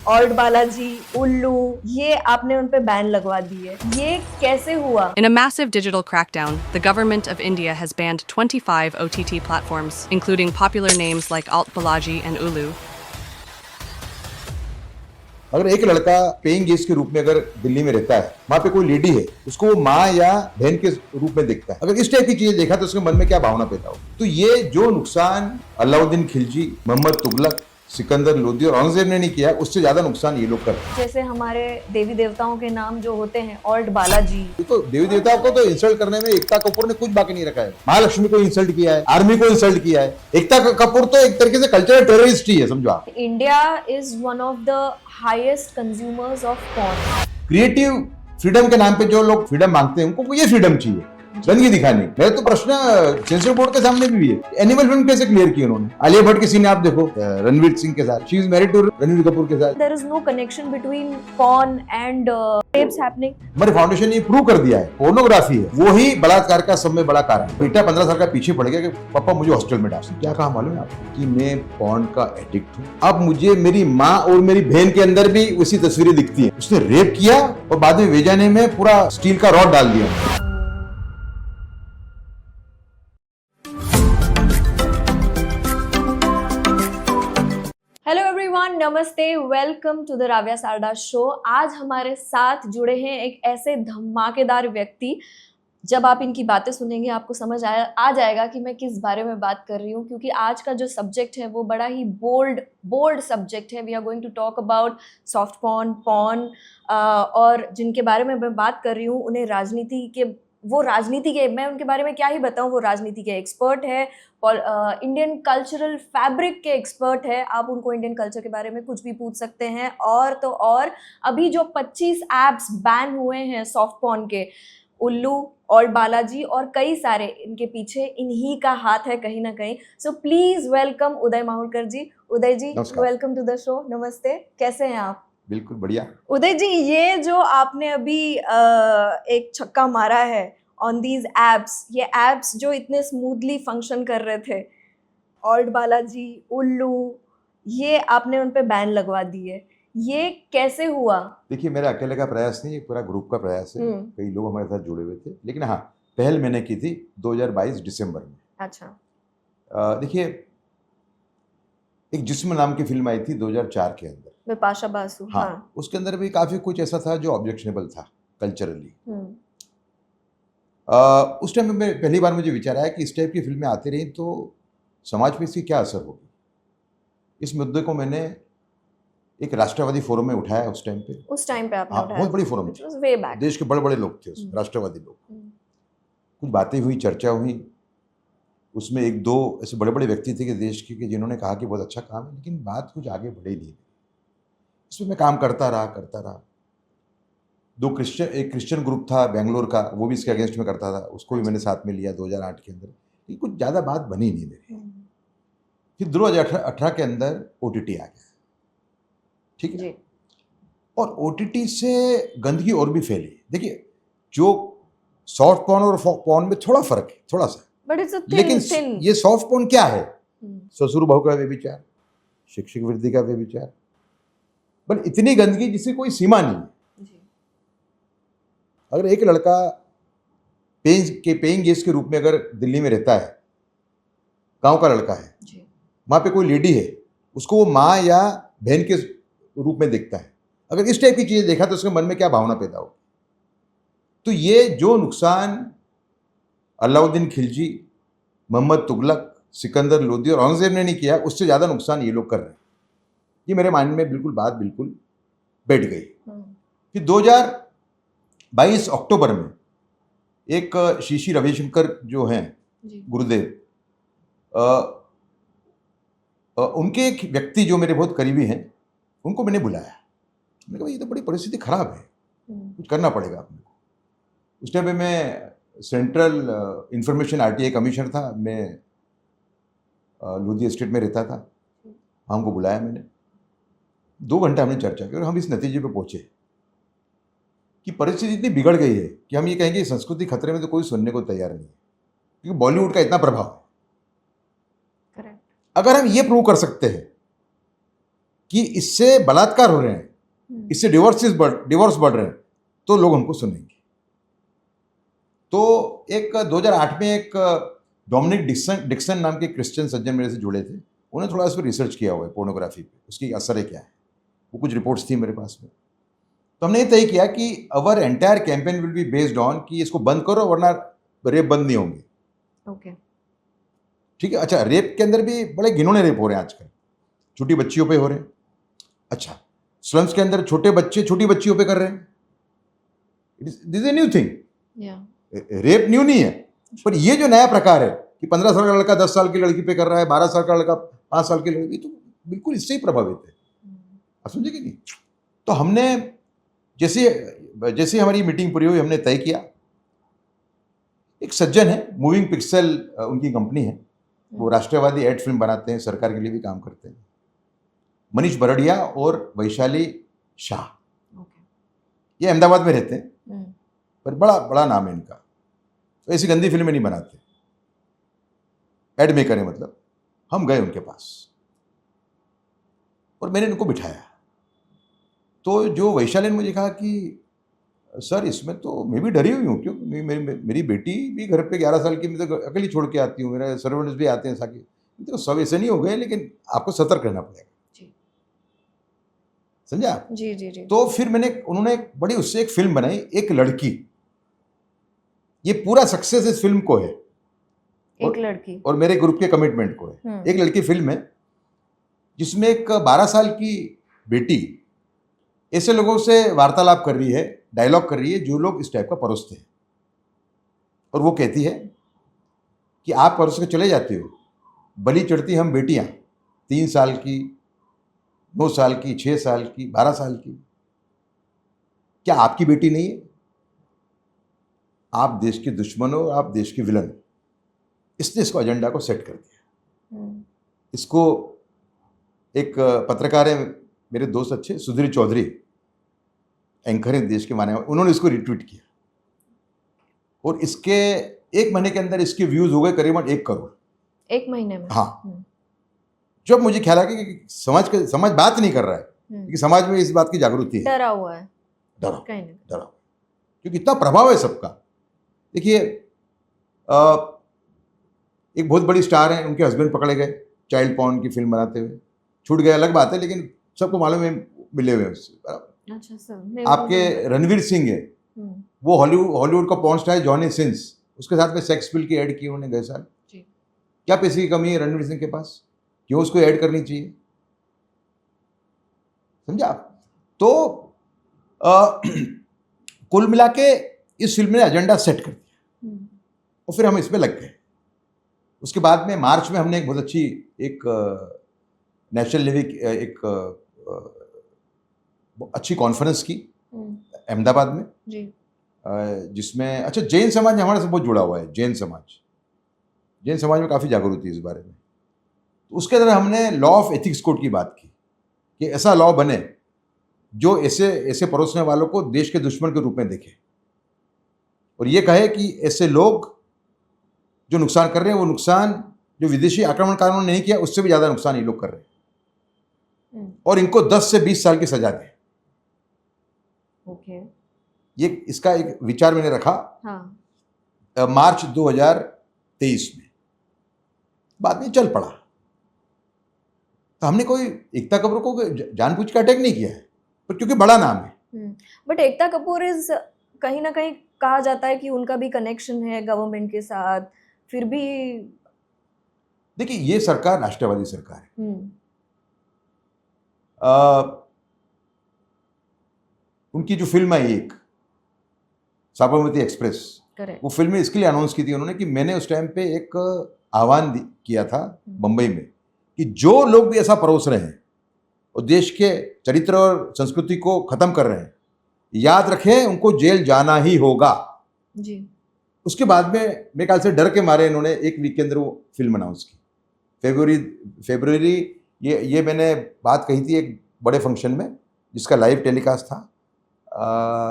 Old Balaji, उल्लू, ये आपने उन पे बैन लगवा दी है, ये कैसे हुआ? In a massive digital crackdown, the government of India has banned 25 OTT platforms, including popular names like Alt Balaji and Ulu. अगर एक लड़का पेइंग गेस्ट के रूप में अगर दिल्ली में रहता है, वहां पे कोई लेडी है, उसको वो माँ या बहन के रूप में देखता है, अगर इस टाइप की चीजें देखा तो उसके मन में क्या भावना पैदा हो। तो ये जो नुकसान अलाउद्दीन खिलजी, मोहम्मद तुगलक, सिकंदर लोदी और औरंगजेब ने नहीं किया, उससे ज्यादा नुकसान ये लोग करते हैं। जैसे हमारे देवी देवताओं के नाम जो होते हैं, ऑल्ड बालाजी, तो देवी देवताओं को तो इंसल्ट करने में एकता कपूर ने कुछ बाकी नहीं रखा है। महालक्ष्मी को इंसल्ट किया है, आर्मी को इंसल्ट किया है। एकता कपूर तो एक तरीके से कल्चरल टेररिस्ट ही है, समझो आप। India is one of the highest consumers of porn. Creative freedom के नाम पे जो लोग फ्रीडम मांगते हैं, उनको ये फ्रीडम चाहिए, गंदगी दिखाने। मेरा तो प्रश्न सेंसर बोर्ड के सामने भी है, एनिमल फिल्म कैसे क्लियर की उन्होंने। आलिया भट्ट के सीन आप देखो, रणवीर सिंह के साथ, she is married to Ranveer Kapoor के साथ। There is no connection between porn and rapes happening. हमारे फाउंडेशन ने प्रूव कर दिया है, पोर्नोग्राफी है वो ही बलात्कार का सब में बड़ा कारण। बेटा 15 साल का पीछे पड़ गया कि पापा मुझे हॉस्टल में डाल। क्या कहा मालूम है आपको कि मैं पॉर्न का एडिक्ट हूँ। अब मुझे मेरी माँ और मेरी बहन के अंदर भी उसी तस्वीरें दिखती है। उसने रेप किया और बाद में वेजाने में पूरा स्टील का रॉड डाल दिया। Hello everyone, namaste, welcome to the Ravya Sarda show. आज हमारे साथ जुड़े हैं एक ऐसे धमाकेदार व्यक्ति, जब आप इनकी बातें सुनेंगे आपको समझ आ जाएगा कि मैं किस बारे में बात कर रही हूँ, क्योंकि आज का जो सब्जेक्ट है वो बड़ा ही बोल्ड सब्जेक्ट है। We are going to talk about soft porn और जिनके बारे में मैं बात कर रही हूँ उन्हें राजनीति के मैं उनके बारे में क्या ही बताऊं। वो राजनीति के एक्सपर्ट है, इंडियन कल्चरल फैब्रिक के एक्सपर्ट है। आप उनको इंडियन कल्चर के बारे में कुछ भी पूछ सकते हैं। और तो और अभी जो 25 ऐप्स बैन हुए हैं सॉफ्ट पॉर्न के, उल्लू, ऑल्ड बालाजी और कई सारे, इनके पीछे इन्हीं का हाथ है कहीं ना कहीं। So please welcome Uday Mahurkar ji. Uday ji, welcome to the show. Namaste, कैसे हैं आप? बिल्कुल बढ़िया। उदय जी, ये जो आपने अभी एक छक्का मारा है ऑन दीज एप्स, ये एप्स जो इतने स्मूथली फंक्शन कर रहे थे, ऑल्ड बालाजी, उल्लू, ये आपने उन पे बैन लगवा दी है, ये कैसे हुआ? देखिए, मेरा अकेले का प्रयास नहीं, पूरा ग्रुप का प्रयास है। कई लोग हमारे साथ जुड़े हुए थे, लेकिन हाँ, पहल मैंने की थी 2022 दिसंबर में। अच्छा। देखिए, एक जिस्म नाम की फिल्म आई थी 2004 के अंदर, बिपाशा बासु। हाँ, उसके अंदर भी काफी कुछ ऐसा था जो ऑब्जेक्शनेबल था कल्चरली। उस टाइम में पहली बार मुझे विचार आया कि इस टाइप की फिल्में आती रही तो समाज पे इसकी क्या असर होगी। इस मुद्दे को मैंने एक राष्ट्रवादी फोरम में उठाया उस टाइम पे आपने हाँ, उठाया? बहुत बड़ी फोरम थी, देश के बड़े बड़े लोग थे उसमें, राष्ट्रवादी लोग। कुछ बातें हुई, चर्चा हुई, उसमें एक दो ऐसे बड़े बड़े व्यक्ति थे कि देश के, जिन्होंने कहा कि बहुत अच्छा काम है, लेकिन बात कुछ आगे बढ़ी नहीं। इसमें मैं काम करता रहा। एक क्रिश्चियन ग्रुप था बेंगलोर का, वो भी इसके अगेंस्ट में करता था, उसको भी मैंने साथ में लिया 2008 के अंदर। लेकिन कुछ ज़्यादा बात बनी नहीं मेरी। फिर 2018 के अंदर OTT आ गया, ठीक है, और OTT से गंदगी और भी फैली। देखिए, जो सॉफ्ट पॉर्न और पॉर्न में थोड़ा फर्क है, थोड़ा सा, लेकिन ये सॉफ्ट पॉर्न क्या है? ससुर बहू का व्यभिचार, शिक्षक वृत्ति का व्यभिचार, पर इतनी गंदगी जिसकी कोई सीमा नहीं है। अगर एक लड़का पेइंग गेस्ट के रूप में अगर दिल्ली में रहता है, गांव का लड़का है, वहां पे कोई लेडी है, उसको वो माँ या बहन के रूप में देखता है, अगर इस टाइप की चीजें देखा तो उसके मन में क्या भावना पैदा हो। तो ये जो नुकसान अलाउद्दीन खिलजी, मोहम्मद तुगलक, सिकंदर लोदी और औरंगजेब ने नहीं किया, उससे ज्यादा नुकसान ये लोग कर रहे हैं। ये मेरे माइंड में बात बिल्कुल बैठ गई। फिर 2022 अक्टूबर में एक श्री रविशंकर जो हैं गुरुदेव, उनके एक व्यक्ति जो मेरे बहुत करीबी हैं, उनको मैंने बुलाया। मैंने कहा ये तो बड़ी परिस्थिति खराब है, कुछ करना पड़ेगा अपने को। उस टाइम पे मैं सेंट्रल इंफॉर्मेशन RTI कमिश्नर था, मैं लोधी एस्टेट में रहता था। हमको बुलाया मैंने, 2 घंटे हमने चर्चा की और हम इस नतीजे पे पहुंचे कि परिस्थिति इतनी बिगड़ गई है कि हम ये कहेंगे संस्कृति खतरे में तो कोई सुनने को तैयार नहीं है, क्योंकि बॉलीवुड का इतना प्रभाव है। अगर हम ये प्रूव कर सकते हैं कि इससे बलात्कार हो रहे हैं, इससे डिवोर्स बढ़ रहे हैं, तो लोग हमको सुनेंगे। तो एक 2008 में एक डोमिनिक डिक्सन नाम के क्रिश्चियन सज्जन मेरे से जुड़े थे, उन्होंने थोड़ा इस पर रिसर्च किया हुआ है, पोर्नोग्राफी पे उसकी असर है क्या है, वो कुछ रिपोर्ट्स थी मेरे पास में। तो हमने ये तय किया कि अवर entire campaign will be based on कि इसको बंद करो वरना रेप बंद नहीं होंगे। ओके, ठीक है। अच्छा, रेप के अंदर भी बड़े घिनौने रेप हो रहे हैं आजकल, छोटी बच्चियों पे हो रहे हैं। अच्छा, स्लम्स के अंदर छोटे बच्चे छोटी बच्चियों पे कर रहे हैं। This a new thing. या रेप न्यू नहीं है, पर ये जो नया प्रकार है कि 15 साल का लड़का 10 साल की लड़की पे कर रहा है, 12 साल का लड़का 5 साल की लड़की, तो बिल्कुल इससे ही प्रभावित है। आप समझे कि नहीं? तो हमने जैसे हमारी मीटिंग पूरी हुई, हमने तय किया, एक सज्जन है, मूविंग पिक्सल उनकी कंपनी है, वो राष्ट्रवादी एड फिल्म बनाते हैं, सरकार के लिए भी काम करते हैं, मनीष बरड़िया और वैशाली शाह। ओके, ये अहमदाबाद में रहते हैं, पर बड़ा बड़ा नाम है इनका। तो ऐसी गंदी फिल्में नहीं बनाते, एड मेकर है मतलब। हम गए उनके पास और मैंने इनको बिठाया, तो जो वैशाली ने मुझे कहा कि सर इसमें तो मैं भी डरी हुई हूँ, क्यों मेरी बेटी भी घर पे 11 साल की, मैं तो अकेली छोड़ के आती हूँ, मेरे सर्वेंट्स भी आते हैं साथ। तो सब ऐसे नहीं हो गए, लेकिन आपको सतर्क रहना पड़ेगा। जी, समझा? जी जी जी। तो फिर उन्होंने बड़ी उससे एक फिल्म बनाई, एक लड़की। ये पूरा सक्सेस इस फिल्म को है, एक लड़की और मेरे ग्रुप के कमिटमेंट को है। एक लड़की फिल्म है जिसमें एक 12 साल की बेटी ऐसे लोगों से वार्तालाप कर रही है, डायलॉग कर रही है जो लोग इस टाइप का परोसते हैं, और वो कहती है कि आप परोस के चले जाते हो, बलि चढ़ती हम बेटियां, 3 साल की, 9 साल की, 6 साल की, 12 साल की, क्या आपकी बेटी नहीं है? आप देश के दुश्मन हो, आप देश के विलन। इसने इसको एजेंडा को सेट कर दिया। इसको एक पत्रकार है, मेरे दोस्त अच्छे, सुधीर चौधरी, एंकर हैं देश के माने, उन्होंने इसको रिट्वीट किया, और इसके 1 महीने के अंदर इसके व्यूज हो गए करीबन 1 करोड़। 1 महीने में? हाँ। जब मुझे ख्याल आया कि समाज बात नहीं कर रहा है, क्योंकि समाज में इस बात की जागृति है, डरा हुआ है, डरा, डरा, क्योंकि इतना प्रभाव है सबका। देखिए, एक बहुत बड़ी स्टार है, उनके हस्बैंड पकड़े गए चाइल्ड पॉर्न की फिल्म बनाते हुए, छूट गए अलग बात है, लेकिन सबको मालूम है, मिले हुए उससे। अच्छा सर, आपके रणवीर सिंह है, वो हॉलीवुड का पॉर्न स्टार है, जॉनी सिंस, उसके साथ में सेक्स बिल की ऐड की उन्होंने गए साल। क्या पैसे की कमी है रणवीर सिंह के पास, क्यों उसको ऐड करनी चाहिए? समझा? तो कुल मिला के इस फिल्म ने एजेंडा सेट कर दिया, और फिर हम इसमें लग गए। उसके बाद में मार्च में हमने एक बहुत अच्छी एक नेशनल लेवल एक अच्छी कॉन्फ्रेंस की अहमदाबाद में जी, जिसमें अच्छा जैन समाज हमारे से बहुत जुड़ा हुआ है। जैन समाज में काफ़ी जागरूकता है इस बारे में। तो उसके अंदर हमने लॉ ऑफ एथिक्स कोड की बात की कि ऐसा लॉ बने जो ऐसे परोसने वालों को देश के दुश्मन के रूप में देखे, और ये कहे कि ऐसे लोग जो नुकसान कर रहे हैं, वो नुकसान जो विदेशी आक्रमणकारियों ने नहीं किया, उससे भी ज़्यादा नुकसान ये लोग कर रहे हैं, और इनको 10 से 20 साल की सजा दें। ओके, ये इसका एक विचार मैंने रखा। हाँ, मार्च 2023 में, बाद में चल पड़ा। तो हमने कोई एकता कपूर को जानबूझ के अटैक नहीं किया है, पर क्योंकि बड़ा नाम है। बट एकता कपूर इज कहीं ना कहीं कहा जाता है कि उनका भी कनेक्शन है गवर्नमेंट के साथ, फिर भी देखिए, ये सरकार राष्ट्रवादी सरकार है। उनकी जो फिल्म आई एक साबरमती एक्सप्रेस, वो फिल्म इसके लिए अनाउंस की थी उन्होंने कि मैंने उस टाइम पे एक आह्वान किया था मुंबई में कि जो लोग भी ऐसा परोस रहे हैं और देश के चरित्र और संस्कृति को खत्म कर रहे हैं, याद रखें उनको जेल जाना ही होगा जी। उसके बाद में मेरे ख्याल से डर के मारे इन्होंने 1 वीक के अंदर वो फिल्म अनाउंस की। फरवरी ये मैंने बात कही थी एक बड़े फंक्शन में जिसका लाइव टेलीकास्ट था,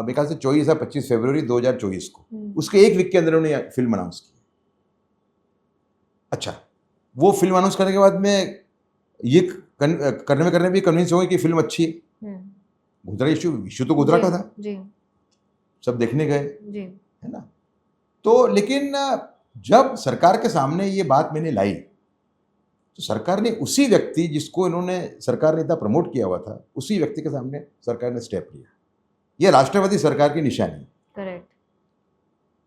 मेरे ख्याल से 24 या 25 फरवरी 2024 को। उसके 1 वीक के अंदर उन्होंने फिल्म अनाउंस की। अच्छा, वो फिल्म अनाउंस करने के बाद में ये करने में भी कन्विंस हो गए कि फिल्म अच्छी है। गुजरा इशू तो गुजरा का था, जी सब देखने गए, जी है ना। तो लेकिन जब सरकार के सामने ये बात मैंने लाई तो सरकार ने उसी व्यक्ति जिसको इन्होंने सरकार ने इतना प्रमोट किया हुआ था, उसी व्यक्ति के सामने सरकार ने स्टेप लिया। ये राष्ट्रवादी सरकार की निशानी, करेक्ट।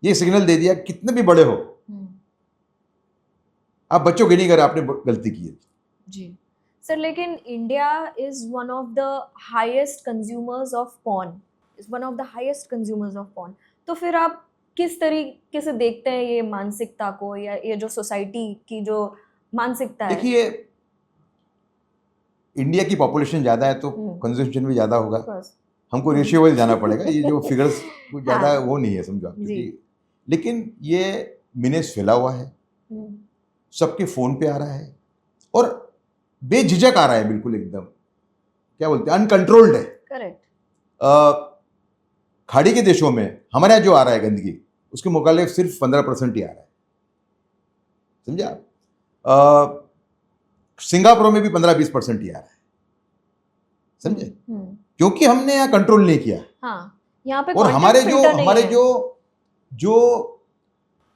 ये सिग्नल दे दिया कितने भी बड़े हो आप बच्चों के नहीं कर आपने गलती की है। जी सर, लेकिन India is one of the highest consumers of porn, is one of the highest consumers of porn. तो फिर आप किस तरीके से देखते हैं ये मानसिकता को, या ये जो सोसाइटी की जो मानसिकता है? देखिए, इंडिया की पॉपुलेशन ज़्यादा है तो कंजम्पशन भी ज़्यादा होगा, हमको रेशियो वाइज जाना पड़ेगा, ये जो फिगर्स कुछ ज़्यादा हाँ, वो नहीं है समझो आप, जी। क्योंकि लेकिन ये मिनेस फैला हुआ है, सबके फ़ोन पे आ रहा है और बेझिझक आ रहा है, बिल्कुल एकदम क्या बोलते हैं अनकंट्रोल्ड है। करेक्ट। खाड़ी के देशों में हमारे यहाँ जो आ रहा है गंदगी, उसके मुकाबले सिर्फ 15% ही आ रहा है, समझे आप। सिंगापुर में भी 15-20% ही आ रहा है, समझे, क्योंकि हमने यहाँ कंट्रोल नहीं किया। हाँ, यहाँ पे और content हमारे filter नहीं है। जो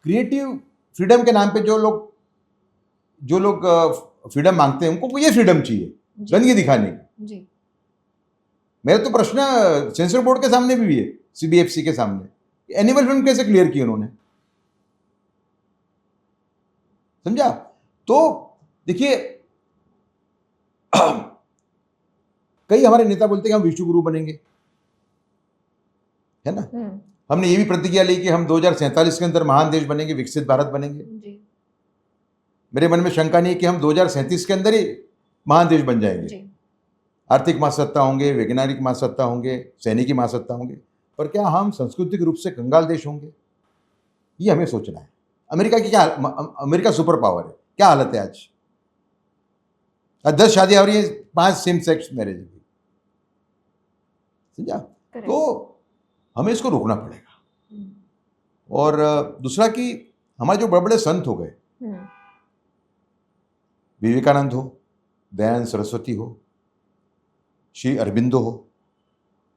क्रिएटिव फ्रीडम के नाम पे जो लोग फ्रीडम मांगते हैं, उनको ये फ्रीडम चाहिए गंदगी दिखाने की। जी मेरा तो प्रश्न सेंसर बोर्ड के सामने भी है, सीबीएफसी के सामने, एनिमल फिल्म कैसे क्लियर की उन्होंने, समझा। तो देखिए कई हमारे नेता बोलते हैं कि हम विश्व गुरु बनेंगे, है ना। हमने ये भी प्रतिज्ञा ली कि हम 2047 के अंदर महान देश बनेंगे, विकसित भारत बनेंगे। जी मेरे मन में शंका नहीं है कि हम 2037 के अंदर ही महान देश बन जाएंगे। जी आर्थिक महासत्ता होंगे, वैज्ञानिक महासत्ता होंगे, सैनिकी महासत्ता होंगे, पर क्या हम सांस्कृतिक रूप से कंगाल देश होंगे, ये हमें सोचना है। अमेरिका सुपर पावर है, क्या हालत है आज 10 शादियां हो रही है, 5 सेम सेक्स मैरिज है, समझा। तो हमें इसको रोकना पड़ेगा। और दूसरा कि हमारे जो बड़े बड़े संत हो गए, विवेकानंद हो, दयानंद सरस्वती हो, श्री अरबिंदो हो,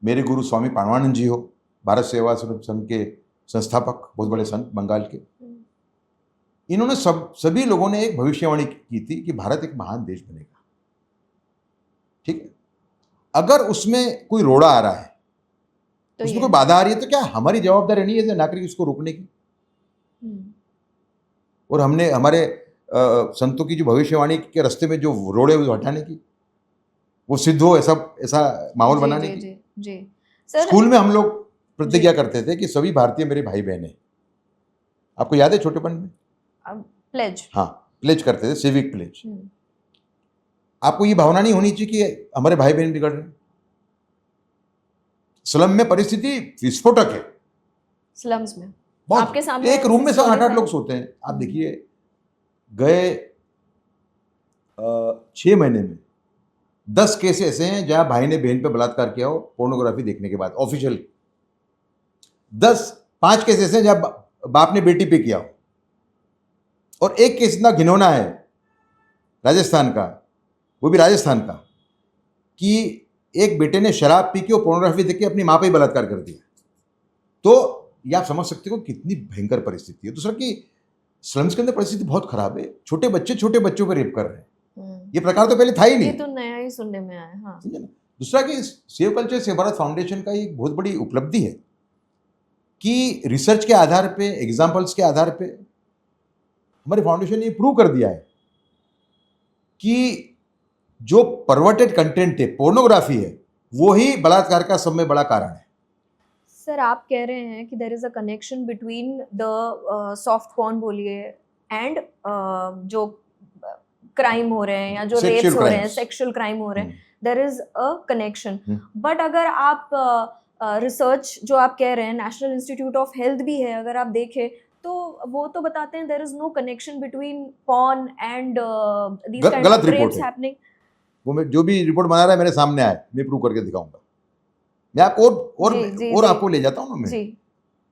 मेरे गुरु स्वामी पाणवानंद जी हो, भारत सेवा संघ के संस्थापक, बहुत बड़े संत बंगाल के, इन्होंने सभी लोगों ने एक भविष्यवाणी की थी कि भारत एक महान देश बनेगा, ठीक है। अगर उसमें कोई रोड़ा आ रहा है, तो उसमें कोई बाधा आ रही है, तो क्या हमारी जवाबदारी नहीं है एज ए नागरिक इसको रोकने की? और हमने हमारे संतों की जो भविष्यवाणी के रास्ते में जो रोड़े वो हटाने की, वो सिद्ध हो, ऐसा माहौल बनाने की। जी सर, स्कूल में हम लोग प्रतिज्ञा करते थे कि सभी भारतीय मेरे भाई बहन हैं, आपको याद है छोटेपन में? प्लेज, हाँ, प्लेज करते थे, सिविक प्लेज। आपको ये भावना नहीं होनी चाहिए कि हमारे भाई बहन बिगड़ रहे हैं। स्लम में परिस्थिति विस्फोटक है, स्लम्स में बहुत, आपके सामने एक रूम में 7-8 लोग सोते हैं। आप देखिए, गए 6 महीने में 10 केस ऐसे हैं जहां भाई ने बहन पे बलात्कार किया हो पोर्नोग्राफी देखने के बाद, ऑफिशियल। 5 केस ऐसे हैं जहां बाप ने बेटी पे किया हो। और एक केस इतना घिनौना है राजस्थान का, वो भी राजस्थान का, कि एक बेटे ने शराब पी के और पोर्नोग्राफी देख के अपनी मां पे ही बलात्कार कर दिया। तो ये आप समझ सकते हो कितनी भयंकर परिस्थिति है। दूसरा कि स्लम्स के अंदर परिस्थिति बहुत खराब है, छोटे बच्चों पर रेप कर रहे हैं। ये प्रकार तो पहले था ही नहीं, ये तो नया ही सुनने में आया। हाँ, समझे ना। दूसरा कि save culture save Bharat foundation का एक बहुत बड़ी उपलब्धि है कि रिसर्च के आधार पे, एग्जाम्पल्स के आधार पे हमारे फाउंडेशन ने ये प्रूव कर दिया है कि जो परवर्टेड कंटेंट है, पोर्नोग्राफी है, वो ही बलात्कार का सब में बड़ा कारण है। सर, आप कह रहे हैं कि there is a connection between the soft porn बोलिए एंड जो क्राइम हो रहे हैं या जो रेप्स हो रहे हैं, सेक्सुअल क्राइम हो रहे हैं, there is a connection. But अगर आप रिसर्च जो आप कह रहे हैं, नेशनल इंस्टीट्यूट ऑफ हेल्थ भी है, अगर आप देखें तो वो तो बताते हैं there is no connection between porn and these kind of rapes happening. वो मैं जो भी रिपोर्ट बना रहा है मेरे सामने आए, मैं प्रूव करके दिखाऊंगा। मैं आपको और आपको ले जाता हूँ ना। मैं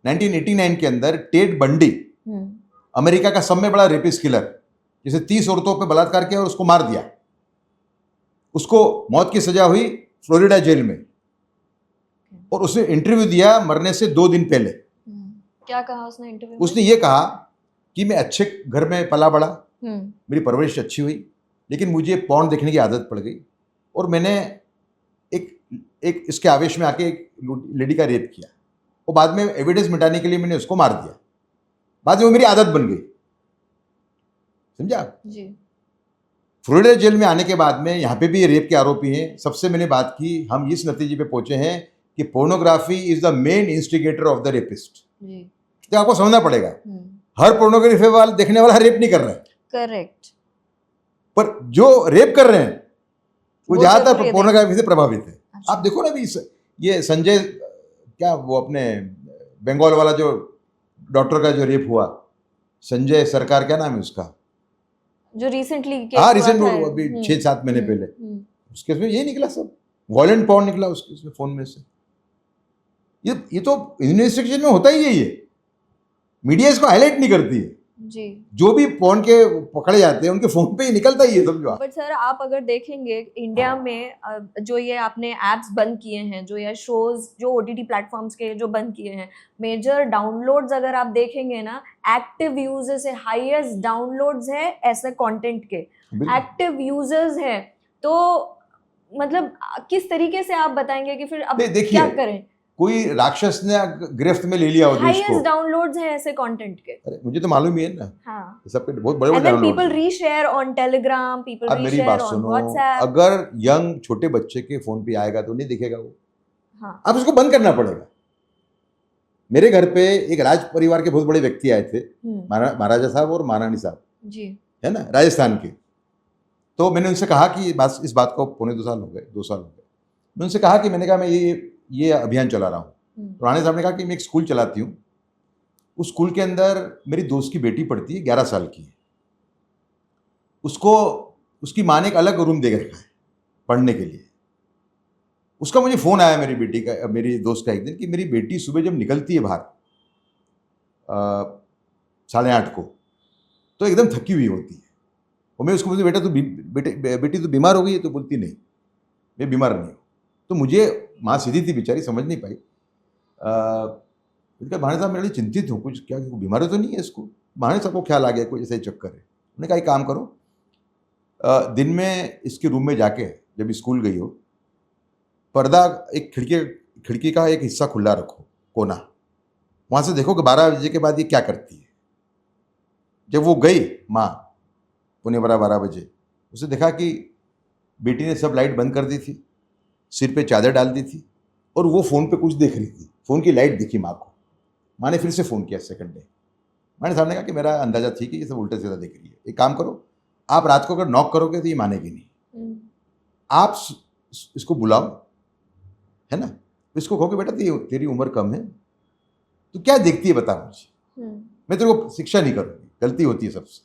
1989 के अंदर टेड बंडी, अमेरिका का सब में बड़ा रेपिस्ट किलर, जिसे 30 औरतों पे बलात्कार किया और उसको मार दिया, उसको मौत की सजा हुई फ्लोरिडा जेल में, और उसने इंटरव्यू दिया मरने से 2 दिन पहले। क्या कहा उसने इंटरव्यू उसने ये कहा कि मैं अच्छे घर में पला बड़ा, में? मेरी परवरिश अच्छी हुई, लेकिन मुझे पॉर्न देखने की आदत पड़ गई और मैंने एक इसके आवेश में आके एक लेडी का रेप किया, और बाद में एविडेंस मिटाने के लिए मैंने उसको मार दिया। बाद में वो मेरी आदत बन गई, समझा? जी। फ्लोरिडा जेल में आने के बाद में यहाँ पे भी ये रेप के आरोपी हैं। सबसे मैंने बात की, हम इस नतीजे पे पहुंचे हैं कि pornography is the main instigator of the rapist. जी। तो आपको समझना पड़ेगा, हर पोर्नोग्राफी वाला देखने वाला रेप नहीं कर रहा है, करेक्ट। पर जो रेप कर रहे हैं वो वो ज्यादातर जरूर ये पोर्नोग्राफी से प्रभावित है। अच्छा। आप देखो ना अभी ये संजय, क्या वो अपने बंगाल वाला जो डॉक्टर का जो रेप हुआ, संजय सरकार, क्या नाम है उसका, जो रिसेंटली हाँ रिसेंट अभी 6-7 महीने पहले, उसके उसमें यही निकला, सब वायलेंट पॉर्न निकला उसके उसमें फोन में से। ये तो इन्वेस्टिगेशन में होता ही यही है, मीडिया इसको हाईलाइट नहीं करती है। जी। जो भी पॉर्न के पकड़े जाते हैं उनके फोन पे ही निकलता ही है, समझो आप। बट सर आप अगर देखेंगे इंडिया में जो ये आपने एप्स बंद किए हैं, जो ये शोज जो ओटीटी प्लेटफॉर्म्स के जो बंद किए हैं, मेजर डाउनलोड्स अगर आप देखेंगे ना, एक्टिव यूजर्स है, हाईएस्ट डाउनलोड्स है ऐसे कंटेंट के, एक्टिव यूजर्स है। तो मतलब किस तरीके से आप बताएंगे कि फिर अब क्या करें? कोई राक्षस ने गिरफ्त में ले लिया हो देश को। हाईएस्ट डाउनलोड्स हैं ऐसे कंटेंट के। अरे मुझे तो मालूम ही है ना। हाँ। सब पे बहुत बड़े-बड़े download. Download. People reshare on Telegram, people reshare on WhatsApp. अगर यंग छोटे बच्चे के फोन पे आएगा तो नहीं दिखेगा वो। हाँ। अब उसको बंद करना पड़ेगा। मेरे घर पे एक राज परिवार के बहुत बड़े व्यक्ति आए थे, महाराजा साहब और महारानी साहब जी, है ना, राजस्थान के। तो मैंने उनसे कहा कि इस बात को 2.25 साल हो गए, 2 साल हो गए। मैं उनसे कहा कि मैंने कहा मैं ये अभियान चला रहा हूँ। तो राणे साहब ने कहा कि मैं एक स्कूल चलाती हूँ, उस स्कूल के अंदर मेरी दोस्त की बेटी पढ़ती है, 11 साल की है। उसको उसकी माँ ने एक अलग रूम दे रखा है पढ़ने के लिए। उसका मुझे फ़ोन आया मेरी दोस्त का एक दिन कि मेरी बेटी सुबह जब निकलती है बाहर 8:30 को, तो एकदम थकी हुई होती है। और मैं उसको बोलती, बेटी तू बीमार हो गई है? तो बोलती नहीं, मैं बीमार नहीं हूँ। तो मुझे, माँ सीधी थी बेचारी, समझ नहीं पाई। भाने साहब मेरे लिए चिंतित हूँ, कुछ क्या बीमारी तो नहीं है इसको? भाने साहब को ख्याल आ गया कोई ऐसा ही चक्कर है। उन्होंने कहा एक काम करो, दिन में इसके रूम में जाके जब स्कूल गई हो, पर्दा एक खिड़की का एक हिस्सा खुला रखो, कोना, वहाँ से देखो कि 12 बजे के बाद ये क्या करती है। जब वो गई माँ 11:15 बजे, उसे देखा कि बेटी ने सब लाइट बंद कर दी थी, सिर पे चादर डाल दी थी और वो फ़ोन पे कुछ देख रही थी। फ़ोन की लाइट दिखी माँ को। माँ ने फिर से फ़ोन किया सेकंड डे। मैंने सामने कहा कि मेरा अंदाज़ा थी कि ये सब उल्टा सीधा देख रही है। एक काम करो, आप रात को अगर नॉक करोगे तो ये मानेगी नहीं, आप इसको बुलाओ, है ना, इसको कहो कि बेटा तेरी उम्र कम है, तो क्या देखती है बता मुझे, मैं तेरे को शिक्षा नहीं करूँगी, गलती होती है सबसे।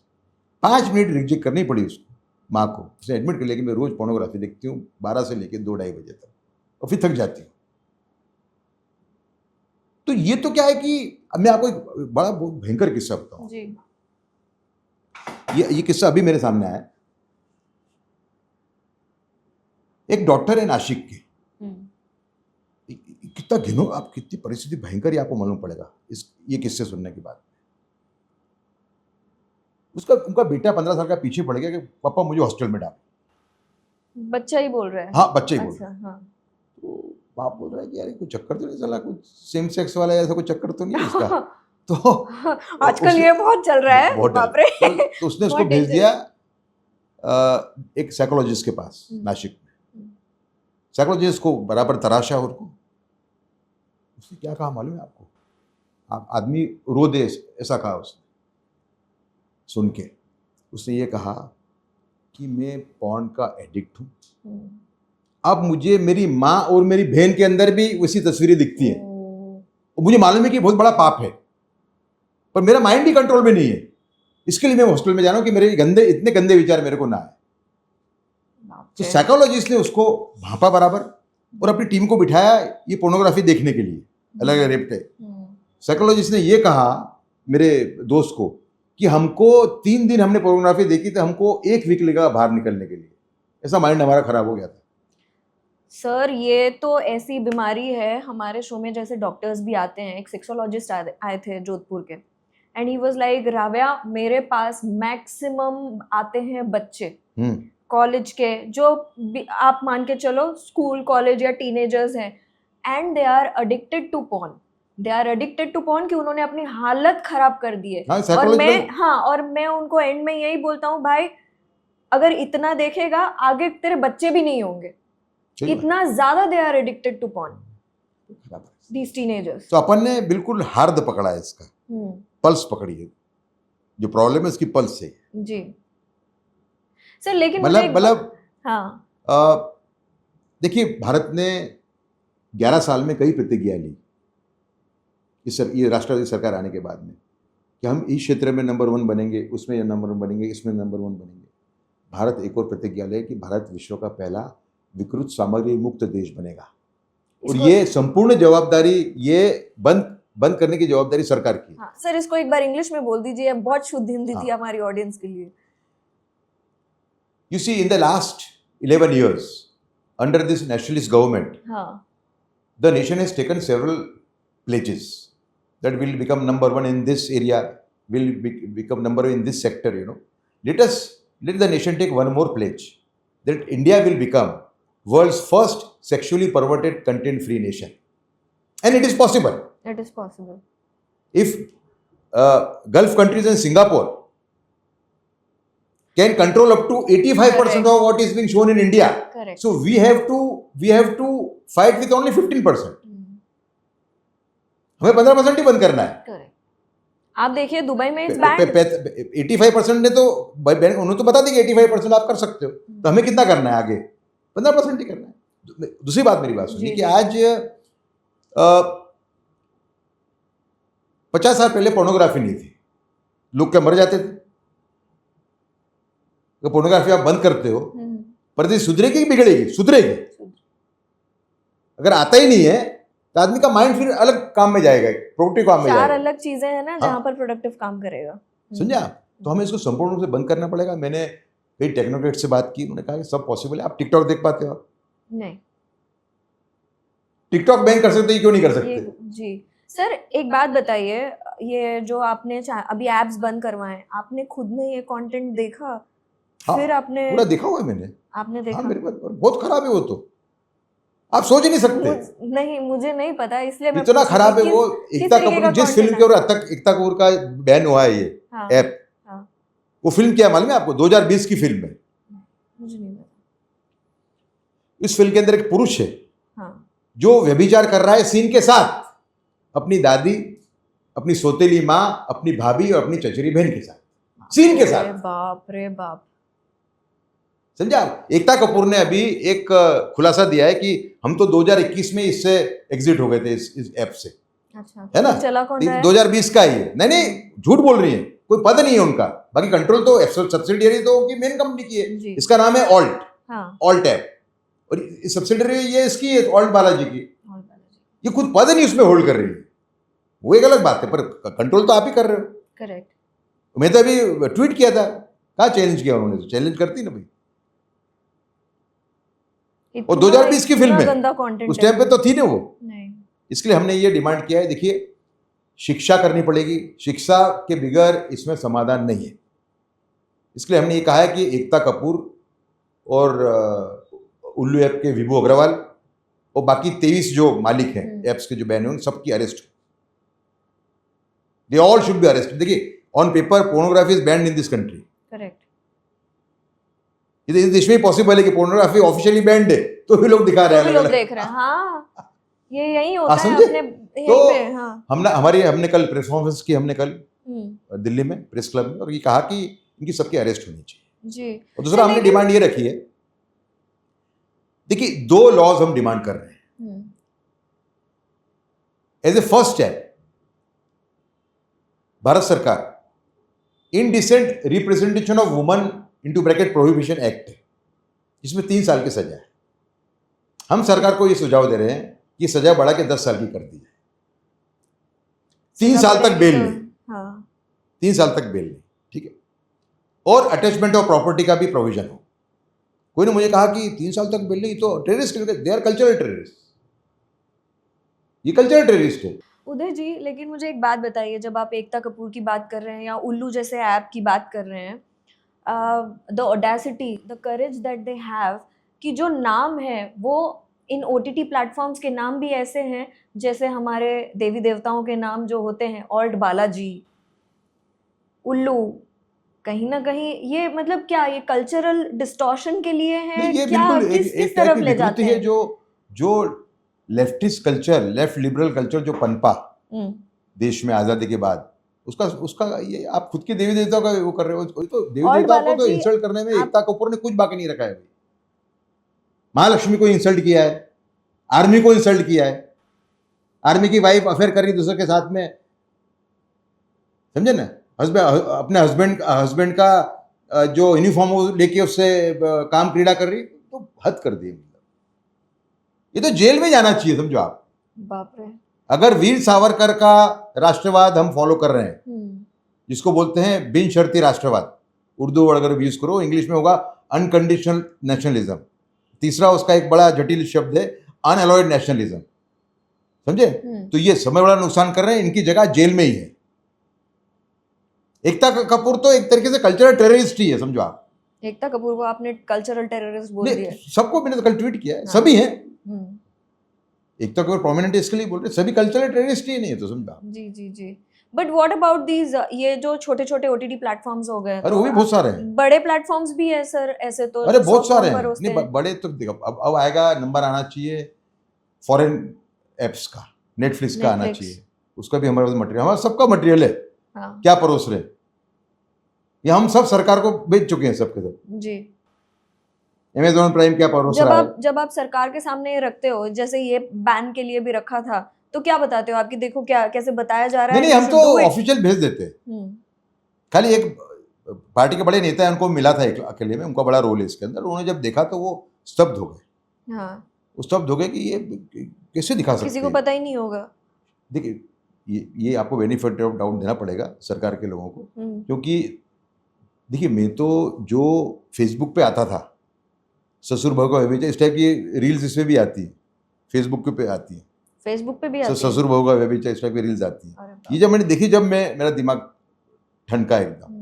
5 मिनट रिजेक्ट करनी पड़ी उसको, माँ को। उसने एडमिट कर लिया कि मैं रोज़ पोर्नोग्राफी देखती हूँ 12 से लेकर 2-2:30 बजे तक, और फिर थक जाती हूँ। तो ये तो क्या है कि अब मैं आपको एक बड़ा बहुत भयंकर किस्सा बताऊँ जी। ये किस्सा अभी मेरे सामने आया। एक डॉक्टर है नासिक के, कितना घिनो, आप कितनी परिस्थिति भयंकर, आपको मालूम पड़ेगा ये किस्से सुनने के बाद। उनका बेटा 15 साल का पीछे पड़ गया कि पापा मुझे हॉस्टल में डाल। बच्चा ही बोल रहा है? हाँ, बच्चा ही बोल रहा है। हाँ। तो बाप बोल रहा है कि यार कोई चक्कर तो नहीं चला, कुछ सेम सेक्स वाला ऐसा कोई चक्कर तो नहीं है इसका। तो आजकल ये बहुत चल रहा है, बाप रे। तो उसने उसको भेज दिया एक साइकोलॉजिस्ट के पास नासिक में। साइकोलॉजिस्ट को बराबर तराशा, और को उसने क्या कहा मालूम है आपको? आदमी रो दे ऐसा कहा उसने। सुन के उसने ये कहा कि मैं पॉर्न का एडिक्ट हूँ, अब मुझे मेरी माँ और मेरी बहन के अंदर भी वैसी तस्वीरें दिखती हैं, और मुझे मालूम है कि बहुत बड़ा पाप है, पर मेरा माइंड ही कंट्रोल में नहीं है। इसके लिए मैं हॉस्टल में जा रहा हूँ कि मेरे इतने गंदे विचार मेरे को ना आए। तो साइकोलॉजिस्ट ने उसको भापा बराबर और अपनी टीम को बिठाया ये पोर्नोग्राफी देखने के लिए, अलग अलग रेप टाइप। साइकोलॉजिस्ट ने ये कहा मेरे दोस्त को कि हमको 3 दिन हमने पोर्नोग्राफी देखी तो हमको 1 वीक लगा बाहर निकलने के लिए। ऐसा माइंड हमारा खराब हो गया था। सर ये तो ऐसी बीमारी है, हमारे शो में जैसे डॉक्टर्स भी आते हैं, एक सेक्सोलॉजिस्ट आए थे जोधपुर के, and he was like, Ravya मेरे पास मैक्सिमम आते हैं बच्चे कॉलेज के, जो आप मान के चलो स्कूल कॉलेज या टीनेजर्स हैं, and they are addicted to porn, they are addicted to porn कि उन्होंने अपनी हालत खराब कर दी है। और मैं उनको एंड में यही बोलता हूँ, भाई अगर इतना देखेगा आगे तेरे बच्चे भी नहीं होंगे, इतना ज्यादा they are addicted to porn these teenagers. तो अपन ने बिल्कुल हार्द पकड़ा है इसका, पल्स पकड़ी है, जो प्रॉब्लम है उसकी पल्स से जी सर। लेकिन मतलब हाँ, देखिए भारत ने 11 साल में कई प्रतिज्ञा ली ये राष्ट्रवादी सरकार आने के बाद में, कि हम इस क्षेत्र में नंबर 1 बनेंगे, उसमें नंबर 1 बनेंगे, इसमें नंबर 1 बनेंगे। भारत एक और प्रतिज्ञा ले कि भारत विश्व का पहला विकृत सामग्री मुक्त देश बनेगा, और ये संपूर्ण जवाबदारी, ये बंद करने की जवाबदारी सरकार की। हाँ, सर इसको एक बार इंग्लिश में बोल दीजिए, बहुत शुद्ध हिंदी थी हमारी ऑडियंस के लिए। You see, in the last 11 years, under this nationalist government, the nation has taken several pledges that will become number 1 in this area, will become number 1 in this sector, you know. Let the nation take one more pledge, that India will become world's first sexually perverted content-free nation. And it is possible. It is possible. If Gulf countries and Singapore can control up to 85% of what is being shown in India. Correct. So we have to fight with only 15%. हमें 15% ही बंद करना है। Correct. आप देखिए Dubai में इस band 85% ने तो उन्होंने तो बता दी कि 85% आप कर सकते हो, तो हमें कितना करना है आगे? 15% ही करना है। दूसरी बात, मेरी बात सुनिए कि आज 50 साल पहले पोर्नोग्राफी नहीं थी, लोग क्या मर जाते थे? अगर पोर्नोग्राफी आप बंद करते हो, परिस्थिति सुधरेगी कि बिगड़ेगी? सुधरेगी। अगर आता ही नहीं है तो आदमी का माइंड फिर अलग काम में जाएगा, प्रोडक्टिव काम में जाएगा। 4 अलग चीजें हैं ना जहां पर प्रोडक्टिव काम करेगा। समझा? तो हमें इसको संपूर्ण रूप से बंद करना पड़ेगा। मैंने कई टेक्नोक्रेट से बात की, उन्होंने कहा कि सब पॉसिबल है। आप टिकटॉक देख पाते हो? नहीं। टिकटॉक बैन कर सकते, क्यों नहीं कर सकते? जी सर, एक बात बताइए, ये जो आपने अभी एप्स बंद करवाए, आपने खुद ने ये कंटेंट देखा? हाँ, फिर आपने पूरा देखा हुआ है मैंने। आपने देखा? हाँ, मेरे पास बहुत खराब है वो, तो आप सोच ही नहीं सकते। नहीं, मुझे नहीं पता, इसलिए मैं इतना खराब है वो। एकता कपूर, जिस फिल्म के ऊपर एकता कपूर का बैन हुआ है ये ऐप, वो फिल्म क्या मालूम है आपको? 2020 की फिल्म है। मुझे नहीं पता। इस फिल्म के अंदर एक पुरुष है जो व्यभिचार कर रहा है सीन के साथ, अपनी दादी, अपनी सौतेली माँ, अपनी भाभी और अपनी चचेरी बहन के साथ, सीन के साथ। बाप रे बाप। समझा? एकता कपूर ने अभी एक खुलासा दिया है कि हम तो 2021 में इससे एग्जिट हो गए थे, इस ऐप से। अच्छा, है ना? चला कौन रहा है? 2020 का ही है। नहीं, झूठ बोल रही है, कोई पद नहीं है उनका। बाकी कंट्रोल तो सब्सिडियरी तो उनकी मेन कंपनी की है। इसका नाम है ऑल्ट ऐप, और सब्सिडियरी ये इसकी है, ऑल्ट बालाजी की। ये खुद पद नहीं उसमें होल्ड कर रही है, वो एक अलग बात है, पर कंट्रोल तो आप ही कर रहे हो। करेक्ट। मैं तो अभी ट्वीट किया था, कहाँ चैलेंज किया उन्होंने? तो चैलेंज करती ना भाई। और 2020 की फिल्म है, उस टाइम पे तो थी ना वो। नहीं। इसलिए हमने ये डिमांड किया है, देखिए शिक्षा करनी पड़ेगी, शिक्षा के बिगैर इसमें समाधान नहीं है। इसलिए हमने ये कहा है कि एकता कपूर और उल्लू ऐप के विभू अग्रवाल और बाकी 23 जो मालिक हैं ऐप्स के जो बैन हुए, सबकी अरेस्ट हो। They all should be arrested. देखिए, on paper pornography is banned in this country. Correct. इस देश में पॉसिबल है कि पोर्नोग्राफी ऑफिशियली बैंड है, तो भी लोग दिखा रहे हैं, लोग देख रहे हैं। हाँ, ये यही होता है अपने यहीं तो पे। हाँ, हमने कल प्रेस कॉन्फ्रेंस की, हमने कल दिल्ली में प्रेस क्लब में, और ये कहा कि इनकी सबकी अरेस्ट होनी चाहिए जी। और दूसरा हमने डिमांड ये रखी है, देखिए 2 लॉज हम डिमांड कर रहे हैं। As a first step, Bharat सरकार indecent representation of woman into bracket prohibition act है, जिसमें 3 साल की सजा है। हम सरकार को ये सुझाव दे रहे हैं कि सजा बढ़ा के 10 साल की कर दी है। 3 साल तक बेल नहीं। 3 साल तक बेल नहीं, ठीक है। और अटैचमेंट ऑफ प्रॉपर्टी का भी प्रोविजन हो। कोई ने मुझे कहा कि 3 साल तक मिल नहीं तो terrorist, they are cultural terrorist, ये कल्चरल टेररिस्ट है। उदय जी, लेकिन मुझे एक बात बताइए, जब आप एकता कपूर की बात कर रहे हैं या उल्लू जैसे ऐप की बात कर रहे हैं, the audacity, the courage that they have, कि जो नाम है वो इन OTT प्लेटफॉर्म्स के नाम भी ऐसे हैं जैसे हमारे देवी देवताओं के नाम जो होते हैं, ऑल्ट बालाजी, उल्लू, कहीं ना कहीं ये मतलब क्या ये कल्चरल डिस्टॉर्शन के लिए है? नहीं, ये क्या बिल्कुल किस एक किस टाइप तरफ की ले विकृति जाते है हैं? जो leftist culture, left liberal culture जो पनपा हम्म, देश में आजादी के बाद, उसका उसका ये आप खुद के देवी देवताओं का वो कर रहे हो। वही तो देवी और देवताओं को तो बालाजी, इंसल्ट करने में आप- एकता कपूर ने कुछ बाकी नहीं रखा है भाई। महालक्ष्मी को इंसल्ट किया है, आर्मी को इंसल्ट किया है, आर्मी की वाइफ अफेयर कर रही दूसरे के साथ में, समझे ना, अपने हस्बैंड का जो यूनिफॉर्म लेके उससे काम क्रीड़ा कर रही, तो हद कर दी। ये तो जेल में जाना चाहिए, समझो आप। बाप रे। अगर वीर सावरकर का राष्ट्रवाद हम फॉलो कर रहे हैं, हम्म, जिसको बोलते हैं बिन शर्ती राष्ट्रवाद, उर्दू वर्ड अगर यूज करो, इंग्लिश में होगा अनकंडीशनल नेशनलिज्म, तीसरा उसका एक बड़ा जटिल शब्द है अनअलॉयड नेशनलिज्म, समझे। तो ये समय बड़ा नुकसान कर रहे हैं, इनकी जगह जेल में ही है। एकता कपूर तो एक तरीके से कल्चरल टेररिस्ट ही है, समझो आप। एकता कपूर को आपने कल्चरल टेररिस्ट बोल दिया नहीं, सबको मैंने तो कल ट्वीट किया है, हाँ। सभी हैं। हम्म, एकता कपूर प्रोमिनेंट इसके लिए बोल रहे, सभी कल्चरल टेररिस्ट ही नहीं है, तो समझो आप। जी जी जी। बट व्हाट अबाउट दीज, ये जो छोटे छोटे OTT प्लेटफॉर्म्स हो गए, अरे वो भी बहुत सारे हैं। बड़े प्लेटफॉर्म्स भी है सर ऐसे तो, अरे जो बहुत soft सारे porn हैं। परोसते नहीं, हैं। बड़े तो देखो, अब आएगा नंबर आना चाहिए फॉरेन एप्स का, नेटफ्लिक्स का आना Netflix। चाहिए, उसका भी हमारे पास मटेरियल, हमारा सबका मटेरियल है। हाँ क्या परोस रहे, ये हम सब सरकार को बेच चुके हैं सबके सब। जी। अमेजोन प्राइम क्या परोस रहा है। जब आप सरकार के सामने ये रखते हो, जैसे ये बैन के लिए भी रखा था, तो क्या बताते हो आपकी, देखो क्या कैसे बताया जा रहा नहीं है, नहीं, हम तो ऑफिशियल भेज देते हैं। हम्म, खाली एक पार्टी के बड़े नेता है, उनको मिला था एक अकेले में, उनका बड़ा रोल है इसके अंदर, उन्होंने जब देखा तो वो स्तब्ध हो गए। हाँ, वो स्तब्ध हो गए कि ये कैसे दिखा सकते किसी को हैं। पता ही नहीं होगा। देखिए, ये आपको बेनिफिट ऑफ डाउट देना पड़ेगा सरकार के लोगों को, क्योंकि देखिए, मैं तो जो फेसबुक पे आता था, ससुर बहू का व्यभिचार, इस टाइप की रील्स इसमें भी आती है, फेसबुक पे आती है, फेसबुक पे भी आती है? ससुर बहू का व्यभिचार, इस टाइप की रील्स आती है। अरे बाप। ये जब मैंने देखी, जब मेरा दिमाग ठनका एकदम।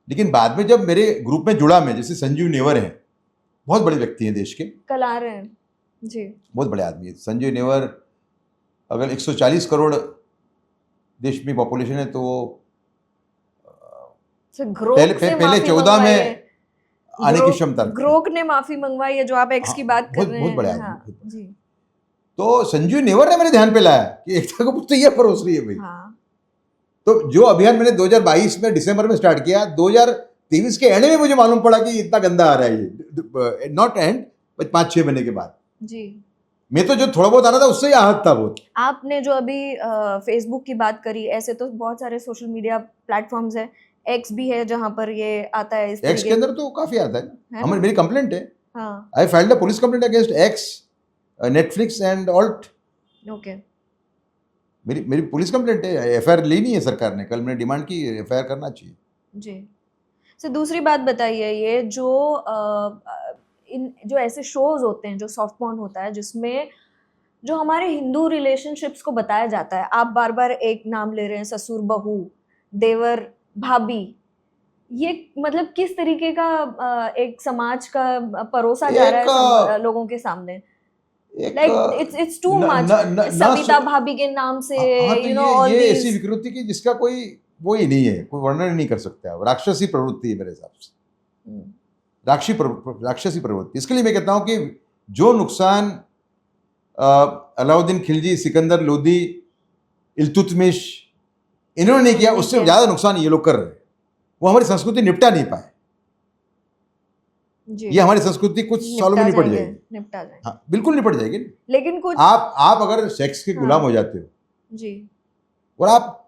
लेकिन बाद में जब मेरे ग्रुप में जुड़ा, मैं, जैसे संजीव नेवर हैं, बहुत बड़े व्यक्ति हैं देश के, कल आ रहे हैं जी, बहुत बड़े आदमी है संजीव नेवर। अगर 140 करोड़ देश में पॉपुलेशन है, तो वो पहले 14 में आने की क्षमता रखते हैं। ग्रोक ने माफी मंगवाई है, जो आप एक्स की बात कर रहे हैं। बहुत बड़े आदमी, हाँ, बहुत बड़े। जी। तो संजीव नेवर ने मेरे ध्यान पे लाया कि एकता कपूर तो ये परोस रही है भाई। हाँ, तो जो अभियान मैंने 2022 में दिसंबर में स्टार्ट किया, 2023 के एंड में मुझे मालूम पड़ा कि इतना गंदा आ रहा है ये, नॉट एंड, 5-6 महीने के बाद। जी। मैं तो जो थोड़ा बहुत आ रहा था उससे ही आहत था बहुत। आपने जो अभी फेसबुक की बात करी, ऐसे तो बहुत सारे सोशल मीडिया प्लेटफॉर्म्स है, एक्स भी है जहाँ पर ये आता है, इस एक्स के अंदर तो काफी आता है, है हमारी मेरी कंप्लेंट है। हाँ, आई filed a police complaint against x, Netflix and alt. Okay. मेरी पुलिस कंप्लेंट है, एफआईआर ली नहीं है सरकार ने। कल मैंने डिमांड की एफआईआर करना चाहिए। जी। सर दूसरी बात बताइए, ये जो इन जो ऐसे शोज होते हैं, जो सॉफ्ट पॉर्न होता है, जिसमें जो हमारे हिंदू रिलेशनशिप्स को बताया जाता है, आप बार बार एक नाम ले रहे हैं, ससुर बहू, देवर भाभी, ये मतलब किस तरीके का एक समाज का परोसा जा रहा है लोगों के सामने? Like it's too much. Savita भाभी के नाम से, यू नो, ये ऐसी विकृति की जिसका कोई वो ही नहीं है, कोई वर्णन नहीं कर सकते आप। राक्षसी प्रवृत्ति है मेरे हिसाब से, राक्षसी प्रवृत्ति। इसके लिए मैं कहता हूं कि जो नुकसान अलाउद्दीन खिलजी, सिकंदर लोदी, इल्तुतमिश इन्होंने नहीं किया, उससे ज्यादा नुकसान ये लोग कर रहे हैं। वो हमारी संस्कृति निपटा नहीं पाए। ये हमारी संस्कृति कुछ सालों में निपट जाएगी, निपटा जाएगी। हाँ, बिल्कुल निपट जाएगी। लेकिन कुछ आप अगर सेक्स के गुलाम हो जाते हो जी, और आप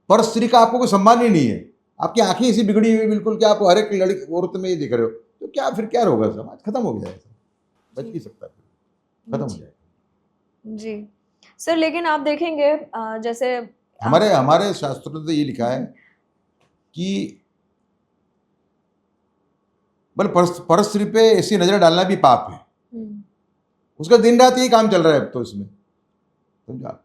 पर स्त्री का आपको कोई सम्मान ही नहीं है, आपकी आंखें ऐसी बिगड़ी हुई बिल्कुल कि आप हर एक लड़की औरत में ये देख रहे हो, तो क्या फिर क्या होगा? समाज खत्म हो जाएगा, बच नहीं सकता, खत्म हो जाएगा जी। सर लेकिन आप देखेंगे जैसे हमारे शास्त्रों में तो ये लिखा है कि मतलब परस्त्री पे ऐसी नजर डालना भी पाप है। हम्म। उसका दिन रात यही काम चल रहा है अब तो इसमें, समझा।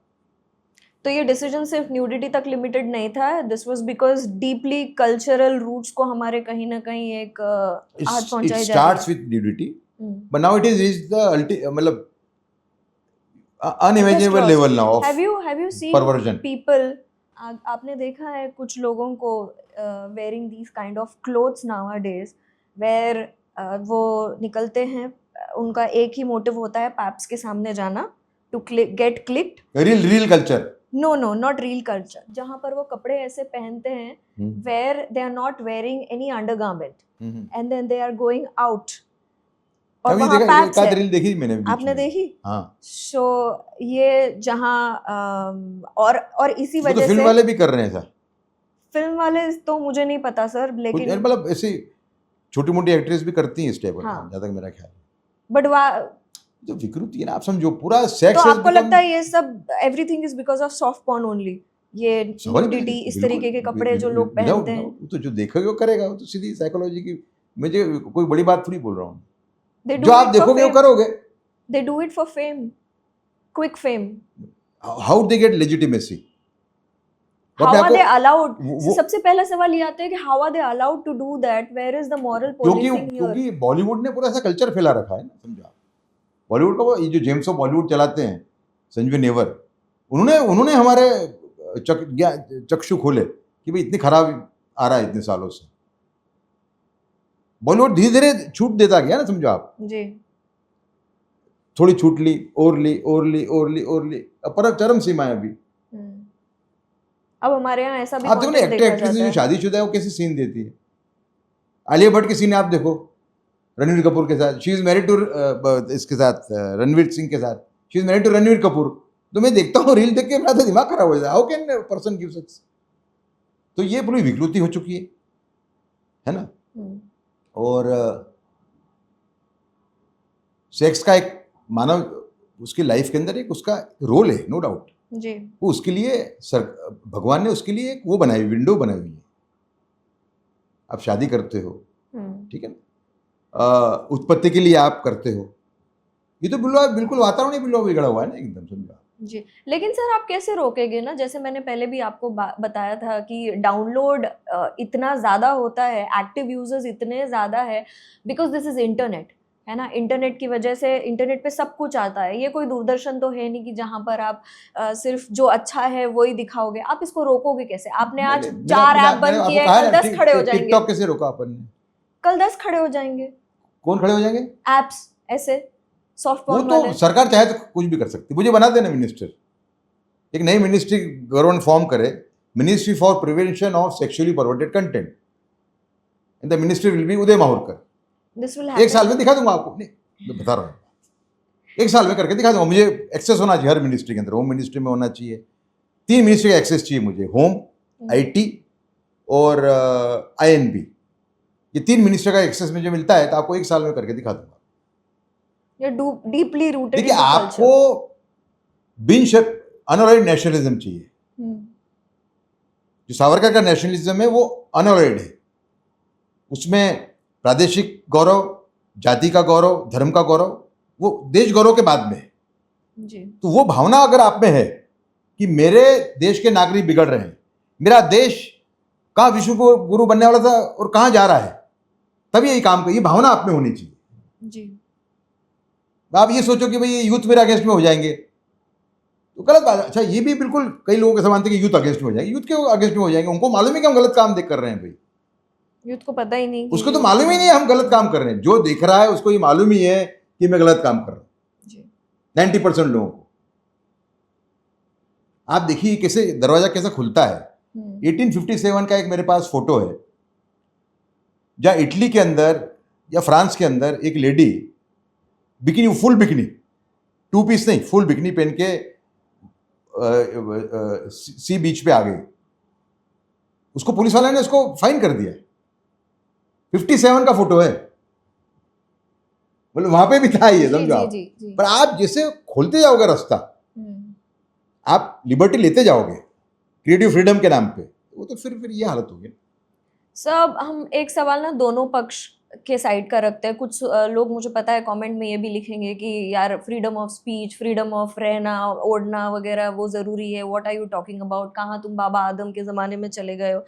तो ये डिसीजन सिर्फ न्यूडिटी तक लिमिटेड नहीं था, this was because deeply cultural roots को हमारे कहीं ना कहीं एक आहत इट पहुंचाई जा स्टार्ट्स रही विद न्यूडिटी, है। But now it is the मतलब unimaginable level now of have you seen perversion. People, आपने देखा है कुछ लोगों को wearing these kind of clothes nowadays where वो निकलते हैं, उनका एक ही मोटिव होता है पैप्स के सामने जाना, to get clicked. real culture. No no not real culture, जहाँ पर वो कपड़े ऐसे पहनते हैं where they are not wearing any undergarment and then they are going out, और अभी वहाँ देखा, पैप्स एक आध है। रील देखी मैंने बीच आपने में। देखी? हाँ, सो ये जहाँ और इसी वो तो वजह फिल्म से वाले भी कर रहे हैं ऐसा। फिल्म वाले तो मुझे नहीं पता सर, कुछ लेकिन मतलब ऐसी छोटी मोटी एक्ट्रेस भी करती हैं इस टाइप का हाँ। काम, जहाँ तक मेरा ख्याल है। बट जो विकृति है ना, आप समझो पूरा सेक्स। तो आपको लगता है ये सब everything is because of soft porn only, ये न्यूडिटी, इस तरीके के कपड़े जो लोग पहनते हैं? वो तो जो देखेगा वो करेगा, वो तो सीधी साइकोलॉजी की, मुझे कोई बड़ी बात थोड़ी बोल रहा हूँ। They do जो आप it for देखोगे वो fame. करोगे। They do it for fame, quick fame. How they get legitimacy? वो How अपने are आप को- they allowed? वो- सबसे पहला सवाल ये आता है कि how are they allowed to do that? Where is the moral क्योंकि policing here? क्योंकि बॉलीवुड ने पूरा ऐसा कल्चर फैला रखा है ना, समझा। बॉलीवुड का वो ये जो जेम्स ऑफ बॉलीवुड चलाते हैं संजय नेवर, उन्होंने हमारे चक्षु खोले कि भाई इतनी खराब आ रहा है इतने सालों से। बॉलीवुड धीरे धीरे छूट देता गया ना, समझो आप। जी। थोड़ी छूट ली, और ली, अब पर चरम सीमा है अभी। अब हमारे यहाँ ऐसा भी आप देखो ना, content एक्टर देखा एक्ट्रेस जाता जो है। शादीशुदा है वो कैसे सीन देती है। आलिया भट्ट के सीन आप देखो रणवीर कपूर के साथ, शी इज मैरिड टू इसके साथ रणवीर सिंह के साथ, she is married to Ranveer Kapoor. तो मैं देखता हूँ रील देख के मेरा तो दिमाग खराब हो जाता है, हाउ कैन पर्सन गिव सच। तो ये पूरी विकृति हो चुकी है ना। और सेक्स का एक मानव उसकी लाइफ के अंदर एक उसका रोल है, नो डाउट। जी। वो उसके लिए भगवान ने उसके लिए एक वो बनाई, विंडो बनाई हुई है। आप शादी करते हो, ठीक है ना, उत्पत्ति के लिए आप करते हो, ये तो बिल्कुल वातावरण ही बिल्कुल बिगड़ा हुआ है ना एकदम, समझा। जी, लेकिन सर आप कैसे रोकेंगे ना, जैसे मैंने पहले भी आपको बताया था कि डाउनलोड इतना ज़्यादा होता है, एक्टिव यूजर्स इतने ज़्यादा है, बिकॉज दिस इज इंटरनेट, है ना। इंटरनेट की वजह से इंटरनेट पे सब कुछ आता है। ये कोई दूरदर्शन तो है नहीं कि जहाँ पर आप सिर्फ जो अच्छा है वही दिखाओगे। आप इसको रोकोगे कैसे? आपने आज 4 ऐप बंद किए, कल 10 खड़े हो जाएंगे। टिकटॉक कैसे रोका अपन ने? कल 10 खड़े हो जाएंगे। कौन खड़े हो जाएंगे? एप्स ऐसे सॉफ्ट वो पॉर्न तो वाले। सरकार चाहे तो कुछ भी कर सकती। मुझे बना देना मिनिस्टर, एक नई मिनिस्ट्री गवर्नमेंट फॉर्म करे, ministry for prevention of sexually perverted content, and the ministry will be Uday Mahurkar. This will एक साल में दिखा दूंगा आपको, नहीं मैं बता रहा हूँ, एक साल में करके दिखा दूंगा। मुझे एक्सेस होना चाहिए हर मिनिस्ट्री के अंदर। होम मिनिस्ट्री में होना चाहिए, 3 मिनिस्ट्री का एक्सेस चाहिए मुझे, होम, आईटी और आईएनबी। ये 3 मिनिस्ट्री का एक्सेस मुझे मिलता है तो आपको एक साल में करके दिखा दूंगा। ये डीपली रूटेड। देखिए, आपको बिन अनअलॉयड नेशनलिज्म चाहिए। जो सावरकर का नेशनलिज्म है वो अनअलॉयड है, उसमें प्रादेशिक गौरव, जाति का गौरव, धर्म का गौरव, वो देश गौरव के बाद में है। जी। तो वो भावना अगर आप में है कि मेरे देश के नागरिक बिगड़ रहे हैं, मेरा देश कहाँ विश्व को गुरु बनने वाला था और कहाँ जा रहा है, तभी यही काम कर, ये भावना आप में होनी चाहिए। जी। आप ये सोचो कि भाई ये यूथ मेरे अगेंस्ट में हो जाएंगे तो गलत बात है। अच्छा, ये भी बिल्कुल कई लोगों के समान थे कि यूथ अगेंस्ट में हो जाएंगे। यूथ के अगेंस्ट में हो जाएंगे, उनको मालूम है कि हम गलत काम देख कर रहे हैं। भाई यूथ को पता ही नहीं, उसको तो मालूम ही नहीं है हम गलत काम कर रहे हैं। जो देख रहा है उसको ये मालूम ही है कि मैं गलत काम कर रहा हूँ। 90% लोगों को। आप देखिए कैसे दरवाजा कैसे खुलता है। 1857 का एक मेरे पास फोटो है, जहाँ इटली के अंदर या फ्रांस के अंदर एक lady bikini, full bikini, 2 piece नहीं, फुल बिकिनी पहन के सी बीच पे आ गई। उसको पुलिस वाले ने उसको फाइन कर दिया। 57 का फोटो है, मतलब वहां पे भी था ये, समझो आप। पर आप जैसे खोलते जाओगे रास्ता, आप लिबर्टी लेते जाओगे क्रिएटिव फ्रीडम के नाम पे, वो तो फिर ये हालत होगी। सब हम एक सवाल ना दोनों पक्ष के साइड का रखते हैं। कुछ लोग, मुझे पता है, कमेंट में ये भी लिखेंगे कि यार freedom of speech, freedom of रहना ओढ़ना वगैरह वो ज़रूरी है, what are you talking about, कहाँ तुम बाबा आदम के ज़माने में चले गए हो।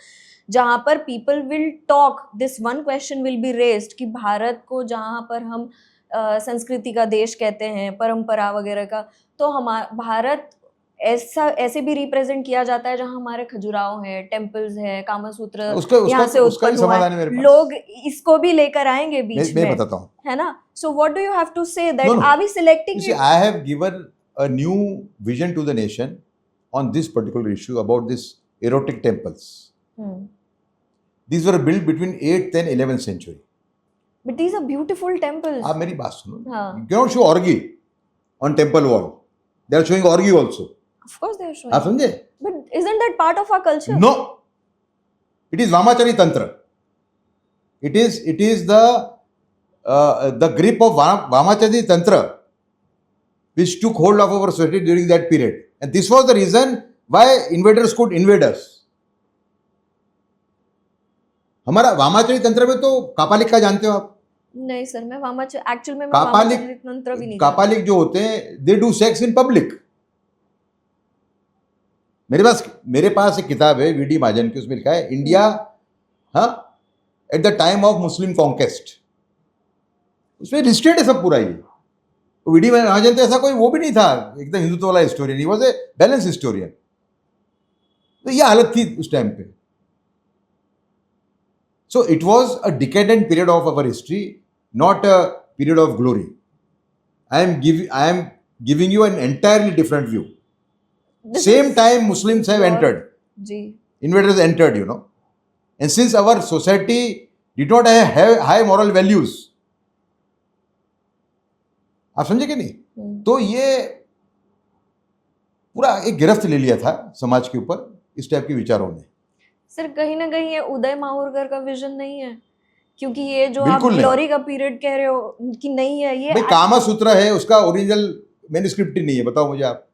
जहाँ पर people will talk, this one question will be raised कि भारत को जहाँ पर हम संस्कृति का देश कहते हैं, परंपरा वगैरह का, तो हमारा भारत ऐसे भी रिप्रेजेंट किया जाता है जहाँ हमारे खजुराहो है, टेम्पल्स है, कामसूत्र यहाँ से उसका उत्पन्न ही हुआ समाधान है है। मेरे पास। लोग इसको भी लेकर आएंगे बीच मैं में, बताता हूँ। है ना? So what do you have to say that? No, no. Are we selecting You see, I have given a new vision to the nation on this particular issue about this erotic temples. These were built between 8th and 11th century. But these are beautiful temples. आप मेरी बात सुनो। हाँ। You cannot show orgy on temple wall. They are showing orgy also. Of course they are showing. आप समझे? But isn't that part of our culture? No. It is Vamachari Tantra. It is the grip of Vamachari Tantra which took hold of our society during that period. And this was the reason why invaders could invade us. हमारा वामाचारी तंत्र में तो कापालिक का जानते हो आप? नहीं sir, मैं एक्चुअल में कापालिक तंत्र भी नहीं। कापालिक जो होते हैं they do sex in public. मेरे पास एक किताब है वीडी महाजन की, उसमें लिखा है India at the time of Muslim conquest. उसमें लिस्टेड है सब पूरा। ये वीडी महाजन तो ऐसा कोई वो भी नहीं था एकदम हिंदुत्व वाला historian, he was a balance historian. तो ये हालत थी उस टाइम पे। So it was a decadent period of our history, not a period of glory. I am giving you an entirely different view. Same time Muslims have entered. Invaders entered, you know. And since our society did not have high moral values, आप समझे कि नहीं? तो ये पूरा एक गिरफ्त ले लिया था समाज के ऊपर इस टाइप के विचारों ने। सर कहीं ना कहीं ये उदय माहूरकर का विजन नहीं है? क्योंकि ये जो आप ग्लोरी का पीरियड कह रहे हो कि नहीं है, ये कामा सूत्र है, उसका ओरिजिनल मैन्युस्क्रिप्ट ही नहीं है। बताओ मुझे आप।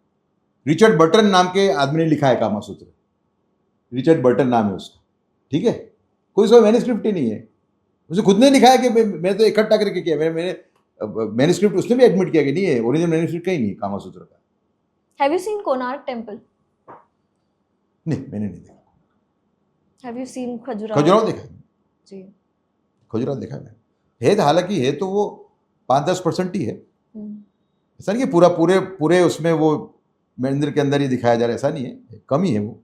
रिचर्ड बर्टन नाम के आदमी ने लिखा है कामा सूत्र। रिचर्ड बर्टन नाम है उसका, ठीक है? कोई उसका मैन्युस्क्रिप्ट ही नहीं है। उसे खुद ने लिखा है कि मैं तो इकट्ठा करके किया। मैंने मैन्युस्क्रिप्ट उसने भी एडमिट किया कि नहीं है, ओरिजिनल मैन्युस्क्रिप्ट कहीं नहीं कामा सूत्र का। Have you scene Konark temple? नहीं, मैंने नहीं देखा। Have you seen Khajuraho? Khajuraho देखा जी, खजुराहो देखा है। हालांकि है तो वो 5-10% ही है। ऐसा नहीं कि पूरे उसमें वो मंदिर के अंदर ही दिखाया जा रहा है, ऐसा नहीं है, कम ही है वो,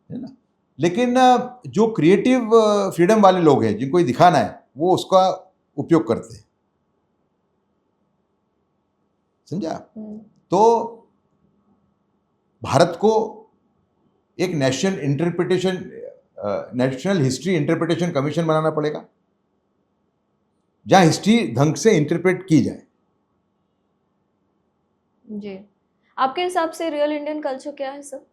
है ना? लेकिन जो क्रिएटिव फ्रीडम वाले लोग हैं जिनको ये दिखाना है वो उसका उपयोग करते हैं, समझा? तो भारत को एक नेशनल हिस्ट्री इंटरप्रिटेशन कमीशन बनाना पड़ेगा जहां हिस्ट्री ढंग से इंटरप्रेट की जाए। जी, आपके हिसाब से रियल इंडियन कल्चर क्या है सर?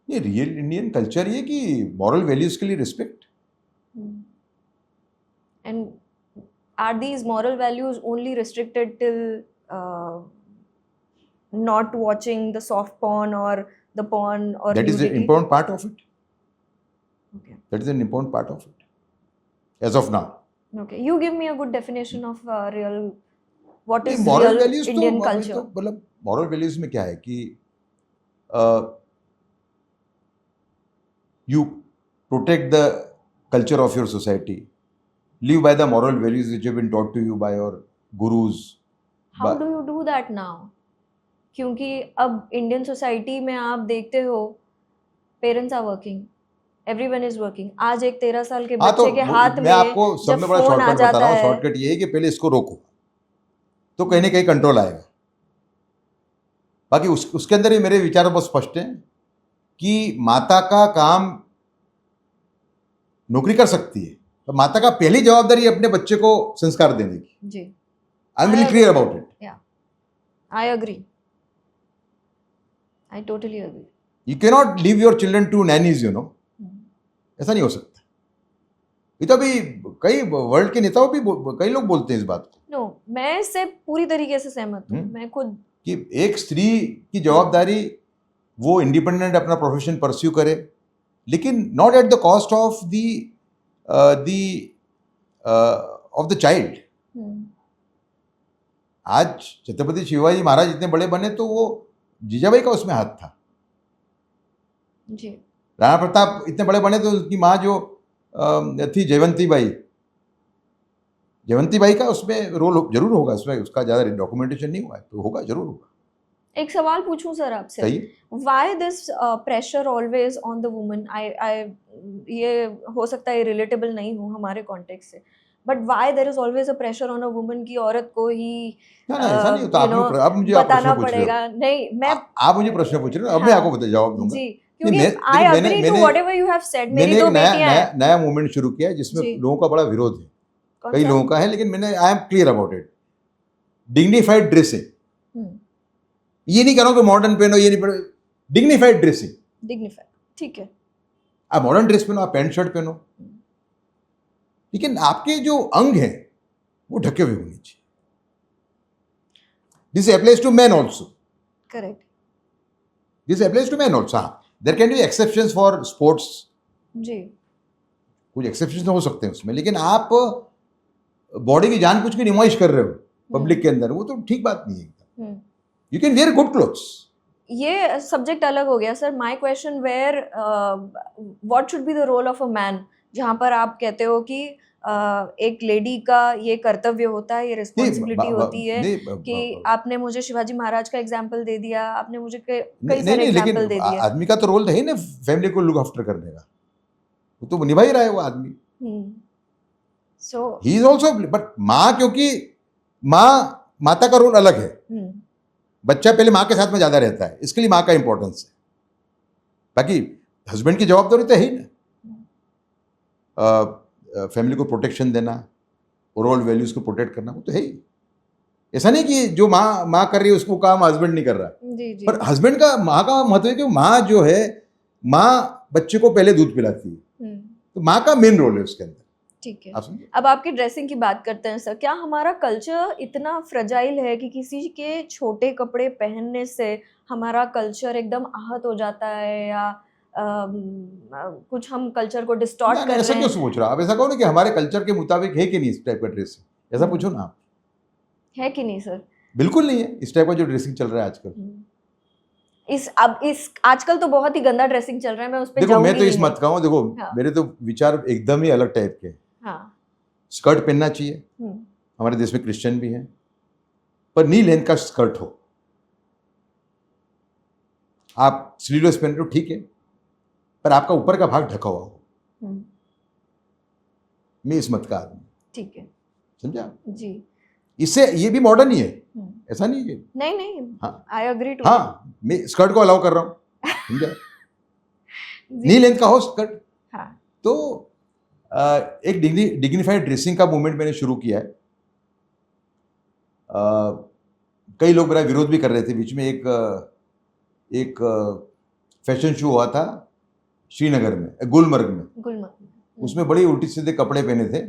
ये रियल इंडियन कल्चर ये कि मॉरल वैल्यूज के लिए respect. And are these moral values only restricted till not watching the soft porn or the porn or that nudity? is an important part of it. Okay. That is an important part of it as of now. Okay, you give me a good definition of real, what is moral real values Indian तो culture? मतलब moral values में क्या है कि you protect the culture of your society, live by the moral values which have been taught to you by your gurus. How do you do that now? क्योंकि अब Indian society में आप देखते हो parents are working, everyone is working. आज एक 13 साल के बच्चे के हाथ में आपको सबसे बड़ा शॉर्टकट बता रहा हूँ। शॉर्टकट ये है कि पहले इसको रोको तो कहीं ना कहीं कंट्रोल आएगा। बाकी उसके अंदर ही मेरे विचार बहुत स्पष्ट हैं कि माता का काम नौकरी कर सकती है, तो माता का पहली जवाबदारी अपने बच्चे को संस्कार देने की। जी, I am very clear about it. Yeah I agree, I totally agree. You cannot leave your children to nannies, you know. ऐसा नहीं हो सकता। ये तो अभी कई वर्ल्ड के नेताओं भी कई लोग बोलते हैं इस बात को। No, मैं इससे पूरी तरीके से सहमत हूँ। मैं खुद कि एक स्त्री की जवाबदारी वो इंडिपेंडेंट अपना प्रोफेशन परस्यू करे, लेकिन not at the cost of the of the child. आज छत्रपति शिवाजी महाराज इतने बड़े बने तो वो जीजाबाई का उसमें हाथ था। जी। राणा प्रताप इतने बड़े बने तो उनकी माँ जो थी जयवंती बाई का उसमें रोल जरूर होगा। उसमें उसका ज़्यादा डॉक्यूमेंटेशन नहीं हुआ है तो होगा, जरूर होगा। एक सवाल पूछूं सर आपसे, सही। Why this pressure always on the woman? आई ये हो सकता है रिलेटेबल नहीं हो हमारे कॉन्टेक्स्ट से, but why there is always a pressure on a woman की औरत को ही ना ऐसा नहीं होता। आप मुझे बताना प्रश्न पूछ रहे हो। पड़ेगा। नहीं, मैं आप मुझे प्रश्न पूछ रहे हो, अब मैं आपको जवाब दूंगा। जी, क्योंकि I agree to whatever you have said. मेरी मैंने दो एक बेटियां हैं। नया मूवमेंट शुरू किया है जिसमें लोगों का बड़ा विरोध है, कई लोगों का है, लेकिन I am clear about it. Dignified dressing. ये नहीं कह रहा हूं कि मॉडर्न पहनो, ये नहीं पहनो, डिग्निफाइड ड्रेसिंग। डिग्निफाइड, ठीक है। आप मॉडर्न ड्रेस पहनो, आप पैंट शर्ट पहनो, लेकिन आपके जो अंग हैं वो ढके हुए होने चाहिए। This applies to man also. Correct. This applies to man also. हाँ, there can be exceptions for sports. जी। कुछ एक्सेप्शंस हो सकते हैं उसमें, लेकिन आप बॉडी की जान कुछ की नुमाइश कर रहे हो पब्लिक के अंदर, वो तो ठीक बात नहीं है। You can wear good clothes. ये सब्जेक्ट अलग हो गया sir. My question where what should be the role of a man, जहां पर आप कहते हो कि एक लेडी का ये कर्तव्य होता है, ये रिस्पॉन्सिबिलिटी होती है कि आपने मुझे शिवाजी महाराज का एग्जाम्पल दे दिया, आपने मुझे कई सारे एग्जाम्पल दे दिए। आदमी का तो रोल है ना फैमिली को लुक आफ्टर करने का, वो तो निभा ही रहा है वो आदमी। सो ही इज ऑल्सो, बट माँ, क्योंकि माता का रोल अलग है। बच्चा पहले माँ के साथ में ज्यादा रहता है, इसके लिए माँ का इंपॉर्टेंस है। बाकी हस्बैंड की जवाबदारी तो है ही ना, फैमिली को प्रोटेक्शन देना, ओवरऑल वैल्यूज को प्रोटेक्ट करना, वो तो है ही। ऐसा नहीं कि जो माँ कर रही है उसको काम हस्बैंड नहीं कर रहा। जी। पर हस्बैंड का, माँ का महत्व है कि माँ जो है, माँ बच्चे को पहले दूध पिलाती है, तो माँ का मेन रोल है उसके अंदर। ठीक है। अब आपकी ड्रेसिंग की बात करते हैं सर। क्या हमारा कल्चर इतना फ्रजाइल है कि किसी के छोटे कपड़े पहनने से हमारा कल्चर एकदम आहत हो जाता है, या कुछ हम कल्चर को डिस्टॉर्ट कर रहे हैं? ऐसा क्यों सोच रहा? आप ऐसा कहो ना कि हमारे कल्चर के मुताबिक है कि नहीं इस टाइप का ड्रेस, ऐसा पूछो ना आप। है कि नहीं सर? बिल्कुल नहीं है इस टाइप का जो ड्रेसिंग चल रहा है आजकल। आजकल तो बहुत ही गंदा ड्रेसिंग चल रहा है। मैं उस पे देखो, मैं तो इस मत कहूँ, देखो मेरे तो विचार एकदम ही अलग टाइप के। हाँ। स्कर्ट पहनना चाहिए, हमारे देश में क्रिश्चियन भी हैं, पर नी लेंथ का स्कर्ट हो। आप स्लीवलेस पहन रहे हो, ठीक है, पर आपका ऊपर का भाग ढका हुआ हो। मैं इस मत का आदमी। ठीक है, समझा जी। इससे ये भी मॉडर्न ही है, ऐसा नहीं है। नहीं, हाँ, आई एग्री टू। हाँ, मैं स्कर्ट को अलाउ कर रहा हूँ, समझा। नी लेंथ का हो स्कर्ट। हाँ, तो एक डिग्निफाइड ड्रेसिंग का मूवमेंट मैंने शुरू किया है। कई लोग मेरा विरोध भी कर रहे थे। बीच में एक फैशन शो हुआ था श्रीनगर में, गुलमर्ग में। उसमें बड़ी उल्टी सीधे कपड़े पहने थे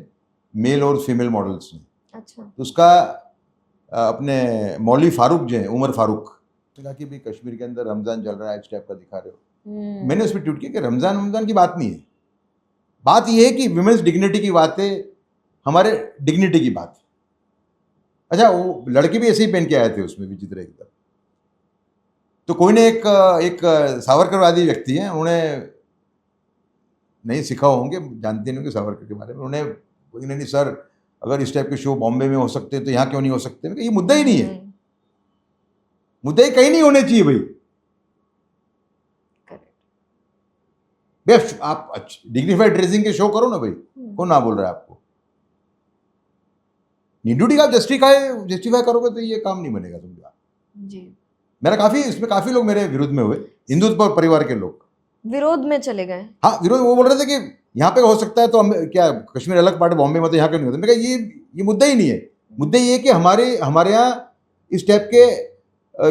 मेल और फीमेल मॉडल्स ने। अच्छा। तो उसका अपने मौली फारूक जो है, उमर फारूक, कहा कि भाई कश्मीर के अंदर रमजान चल रहा है, इस टाइप का दिखा रहे हो। मैंने उस पर ट्वीट किया कि रमजान की बात नहीं है, बात यह है कि विमेंस डिग्निटी की बात है, हमारे डिग्निटी की बात है। अच्छा, वो लड़के भी ऐसे ही पहन के आए थे उसमें, विचित्र एकदम। तो कोई ने एक सावरकरवादी व्यक्ति हैं, उन्होंने नहीं सीखा होंगे, जानते नहीं होंगे सावरकर के बारे में। उन्होंने नहीं सर, अगर इस टाइप के शो बॉम्बे में हो सकते हैं तो यहाँ क्यों नहीं हो सकते? ये मुद्दा ही नहीं है, मुद्दा ही कहीं नहीं होने चाहिए भाई। आप डिग्निफाइड ड्रेसिंग के शो करो ना भाई, कौन ना बोल रहा है आपको? न्यूडिटी का जस्टिफाई करोगे तो ये काम नहीं बनेगा, समझा जी। इसमें काफी लोग मेरे विरोध में हुए, हिंदुत्व परिवार के लोग विरोध में चले गए। हाँ, विरोध, वो बोल रहे थे कि यहाँ पे हो सकता है तो हम क्या कश्मीर अलग पार्ट, बॉम्बे में तो यहाँ क्यों नहीं होता? मैं कहा ये मुद्दा ही नहीं है। मुद्दा ये है कि हमारे यहाँ इस टाइप के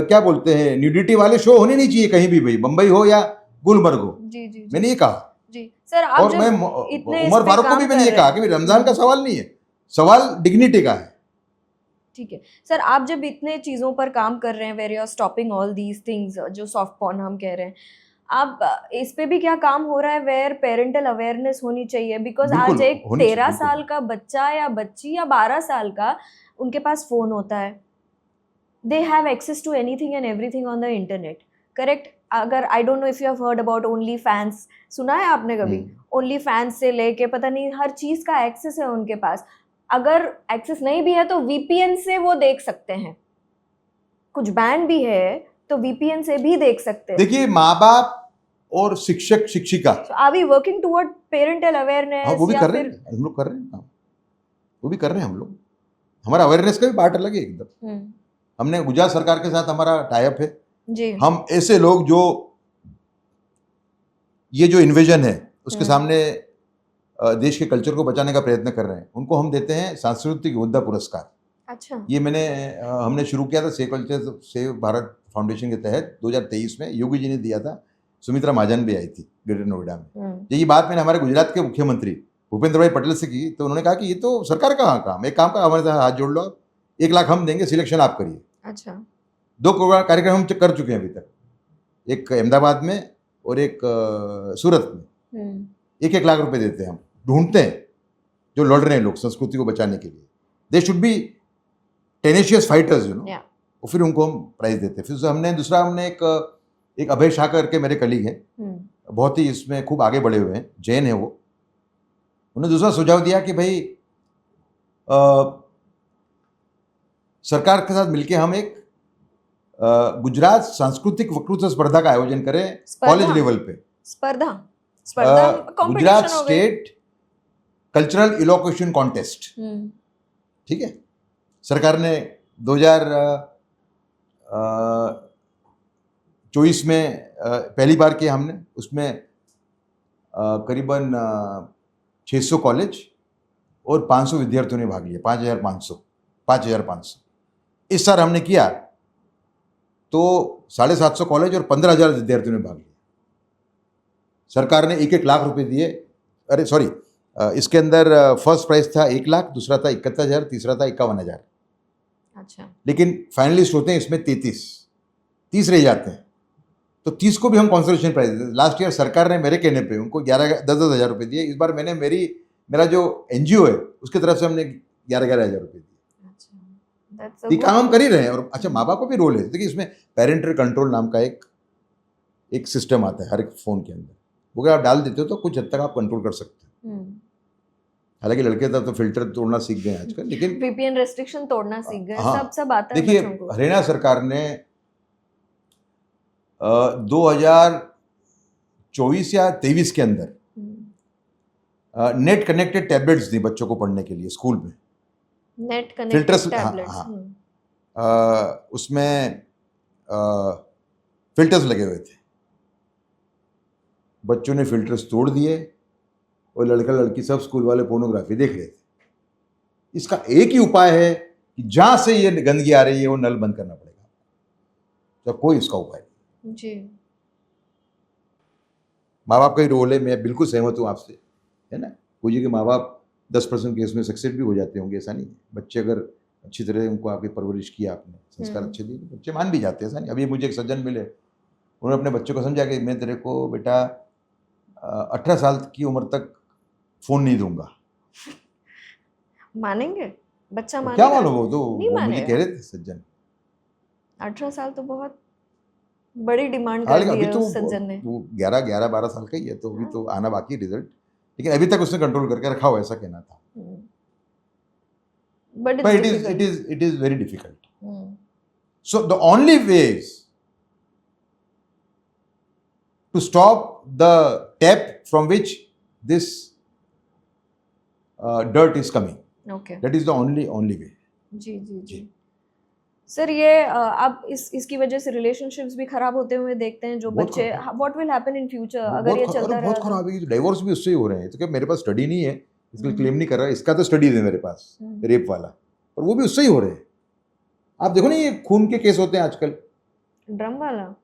क्या बोलते हैं, न्यूडिटी वाले शो होने नहीं चाहिए कहीं भी भाई, बम्बई हो या गुलमर्ग हो। जी। मैंने ये कहा जी सर। और मैं उमर फारूक को भी मैंने ये कहा कि रमजान का सवाल नहीं है, सवाल डिग्निटी का है। ठीक है सर, आप जब इतने चीज़ों पर काम कर रहे हैं, where you are stopping all these things, जो सॉफ्ट पॉर्न हम कह रहे हैं, आप इस पे भी क्या काम हो रहा है वेयर पेरेंटल अवेयरनेस होनी चाहिए, बिकॉज बिल्कुल, आज एक होनी चाहिए, 13 बिल्कुल। साल का बच्चा या बच्ची या 12 साल का, उनके पास फोन होता है, they have access to anything and everything on the internet, correct? अगर I don't know if you have heard about OnlyFans, सुना है आपने कभी? ओनली फैंस से लेके पता नहीं हर चीज का एक्सेस है उनके पास। अगर एक्सेस नहीं भी है तो वीपीएन से वो देख सकते हैं, कुछ बैन भी है तो वीपीएन से भी देख सकते हैं। देखिए, माँ बाप और शिक्षक शिक्षिका, are we working toward parental awareness? हाँ वो भी या कर रहे फिर हैं, हम लोग कर रहे हैं काम, वो भी कर रहे हैं हम लोग। हमारा अवेयरनेस का भी पार्ट अलग है एकदम। हमने गुजरात सरकार के साथ हमारा टाई अप है। जी हम ऐसे लोग जो ये जो इन्वेजन है उसके सामने देश के कल्चर को बचाने का प्रयत्न कर रहे हैं, उनको हम देते हैं सांस्कृतिक योद्धा पुरस्कार। अच्छा ये हमने शुरू किया था save culture save Bharat foundation के तहत 2023 में। योगी जी ने दिया था, सुमित्रा महाजन भी आई थी ग्रेटर नोएडा में। यही बात मैंने हमारे गुजरात के मुख्यमंत्री भूपेंद्र भाई पटेल से की, तो उन्होंने कहा कि ये तो सरकार का काम, एक काम का हमारे साथ हाथ जोड़ लो आप, 1 लाख हम देंगे, सिलेक्शन आप करिए। अच्छा 2 कार्यक्रम हम कर चुके हैं अभी तक, एक अहमदाबाद में और एक सूरत में। 1-1 लाख रुपए देते हैं हम, ढूंढते हैं जो लड़ रहे हैं लोग संस्कृति को बचाने के लिए, they should be tenacious fighters you know, और फिर उनको हम प्राइज देते हैं। फिर हमने एक अभय शाह करके मेरे कलीग हैं, बहुत ही इसमें खूब आगे बढ़े हुए हैं, जैन है वो। उन्होंने दूसरा सुझाव दिया कि भाई सरकार के साथ मिलकर हम एक गुजरात सांस्कृतिक वक्तृत्व स्पर्धा का आयोजन करें कॉलेज लेवल पे। स्पर्धा गुजरात कंपटीशन हो गई। स्टेट कल्चरल इलोक्यूशन कॉन्टेस्ट, ठीक है। सरकार ने 2024 में पहली बार किया हमने, उसमें करीबन 600 कॉलेज और 500 विद्यार्थियों ने भाग लिया, 5,500। इस साल हमने किया तो 750 कॉलेज और 15,000 विद्यार्थियों ने भाग लिया। सरकार ने 1-1 लाख रुपए दिए। अरे सॉरी, इसके अंदर फर्स्ट प्राइज था 1 लाख, दूसरा था 71,000, तीसरा था 51,000। अच्छा लेकिन फाइनलिस्ट होते हैं इसमें 30 रह जाते हैं, तो 30 को भी हम कंसोलेशन प्राइज देते हैं। लास्ट ईयर सरकार ने मेरे कहने पे उनको 10 हज़ार रुपये दिए। इस बार मैंने मेरा जो एनजीओ है उसकी तरफ से हमने 11 हज़ार रुपये दिए। ये काम हम कर ही रहे हैं। और अच्छा, माँ बाप का भी रोल है। देखिए, इसमें पेरेंटल कंट्रोल नाम का एक सिस्टम आता है हर एक फ़ोन के अंदर, वो अगर आप डाल देते हो तो कुछ हद तक आप कंट्रोल कर सकते हो। हालांकि लड़के तो फिल्टर तोड़ना सीख गए आजकल, लेकिन वीपीएन रेस्ट्रिक्शन तोड़ना सीख गए। हाँ, सब आता है देखिए, बच्चों को। हरियाणा सरकार ने 2024 या 23 के अंदर नेट कनेक्टेड टैबलेट्स दी बच्चों को पढ़ने के लिए स्कूल में। नेट फिल्टर्स, कनेक्टेड हाँ, टैबलेट्स। उसमें फिल्टर्स लगे हुए थे। बच्चों ने फिल्टर्स तोड़ दिए और लड़का लड़की सब स्कूल वाले पोर्नोग्राफी देख रहे थे। इसका एक ही उपाय है कि जहां से ये गंदगी आ रही है वो नल बंद करना पड़ेगा, तो कोई इसका उपाय नहीं। जी, माँ बाप का ही रोल है। मैं बिल्कुल सहमत हूँ आपसे, है ना। पूछिए कि माँ बाप 10% केस में सक्सेस भी हो जाते होंगे, ऐसा नहीं है। बच्चे अगर अच्छी तरह उनको आपकी परवरिश किया, आपने संस्कार अच्छे दिए, तो बच्चे मान भी जाते हैं, ऐसा नहीं। अभी मुझे एक सज्जन मिले, उन्होंने अपने बच्चों को समझा कि मैं तेरे को बेटा 18 साल की उम्र तक फ़ोन नहीं दूंगा। मानेंगे? बच्चा तो मानेगा? क्या मालूम, वो तो नहीं वो मुझे मानेगा। कह रहे थे सज्जन। 18 साल तो बहुत बड़ी डिमांड कर हालांकि दी अभी है तो उस सज्जन ने। वो 11-12 साल का ही है, तो अभी तो आना बाकी रिजल्ट, लेकिन अभी तक उसने कंट्रोल करके रखा हुआ, ऐसा कहना था। But But it's it is very difficult. So the only ways to stop the tap from which this dirt is coming. Okay. That is the only way. जी जी जी सर, ये आप इसकी वजह से रिलेशनशिप्स भी खराब होते हुए देखते हैं जो बच्चे। What will happen in future अगर ये चलता रहा? बहुत खराब है। डाइवोर्स भी उससे ही हो रहे हैं। तो क्या मेरे पास स्टडी नहीं है, इसके लिए क्लेम नहीं कर रहा, इसका तो स्टडीज है मेरे पास, रेप वाला, और वो भी उससे ही हो रहे हैं। आप देखो ना, ये खून के केस होते हैं आजकल। ड्रम वाला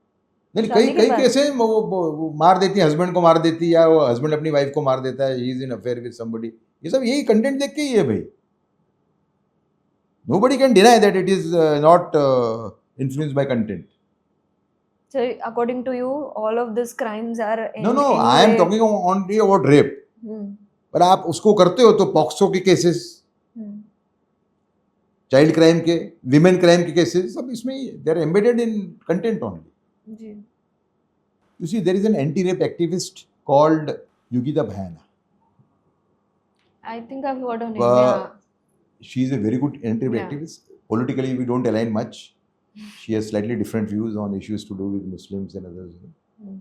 नहीं, कई केस है, वो मार देती है, हस्बैंड को मार देती है, या वो हस्बैंड अपनी वाइफ को मार देता है, he is in affair with somebody. ये सब यही कंटेंट देख के ही है भाई। Nobody can deny that it is not influenced by content. So according to you, all of these crimes are in No, any I am way- talking only about rape. Hmm. पर आप उसको करते हो तो पॉक्सो के cases, Hmm. Child crime के, women crime के cases सब इसमें they are embedded in content only. जी. You see, there is an anti-rape activist called Yugita Bhayana. I think I've heard her name. Uh, She is a very good anti-rape Yeah. activist. Politically, we don't align much. She has slightly different views on issues to do with Muslims and others. Hmm.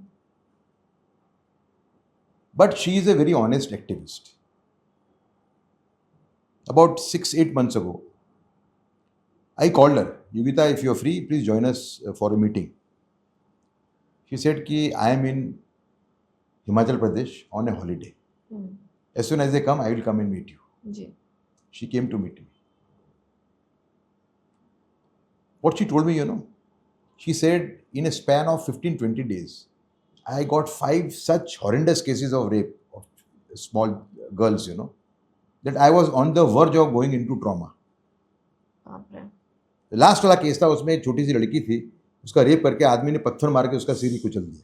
But she is a very honest activist. About 6-8 months ago, I called her. Yugita, if you're free, please join us for a meeting. She said ki I am in Himachal Pradesh on a holiday. Hmm. As soon as they come, I will come and meet you. जी. She came to meet me. What she told me, she said in a span of 15-20 days, I got 5 such horrendous cases of rape of small girls, that I was on the verge of going into trauma. बाप रे. Last वाला case था, उसमें एक छोटी सी लड़की थी, उसका रेप करके आदमी ने पत्थर मार के उसका सिर ही कुचल दिया.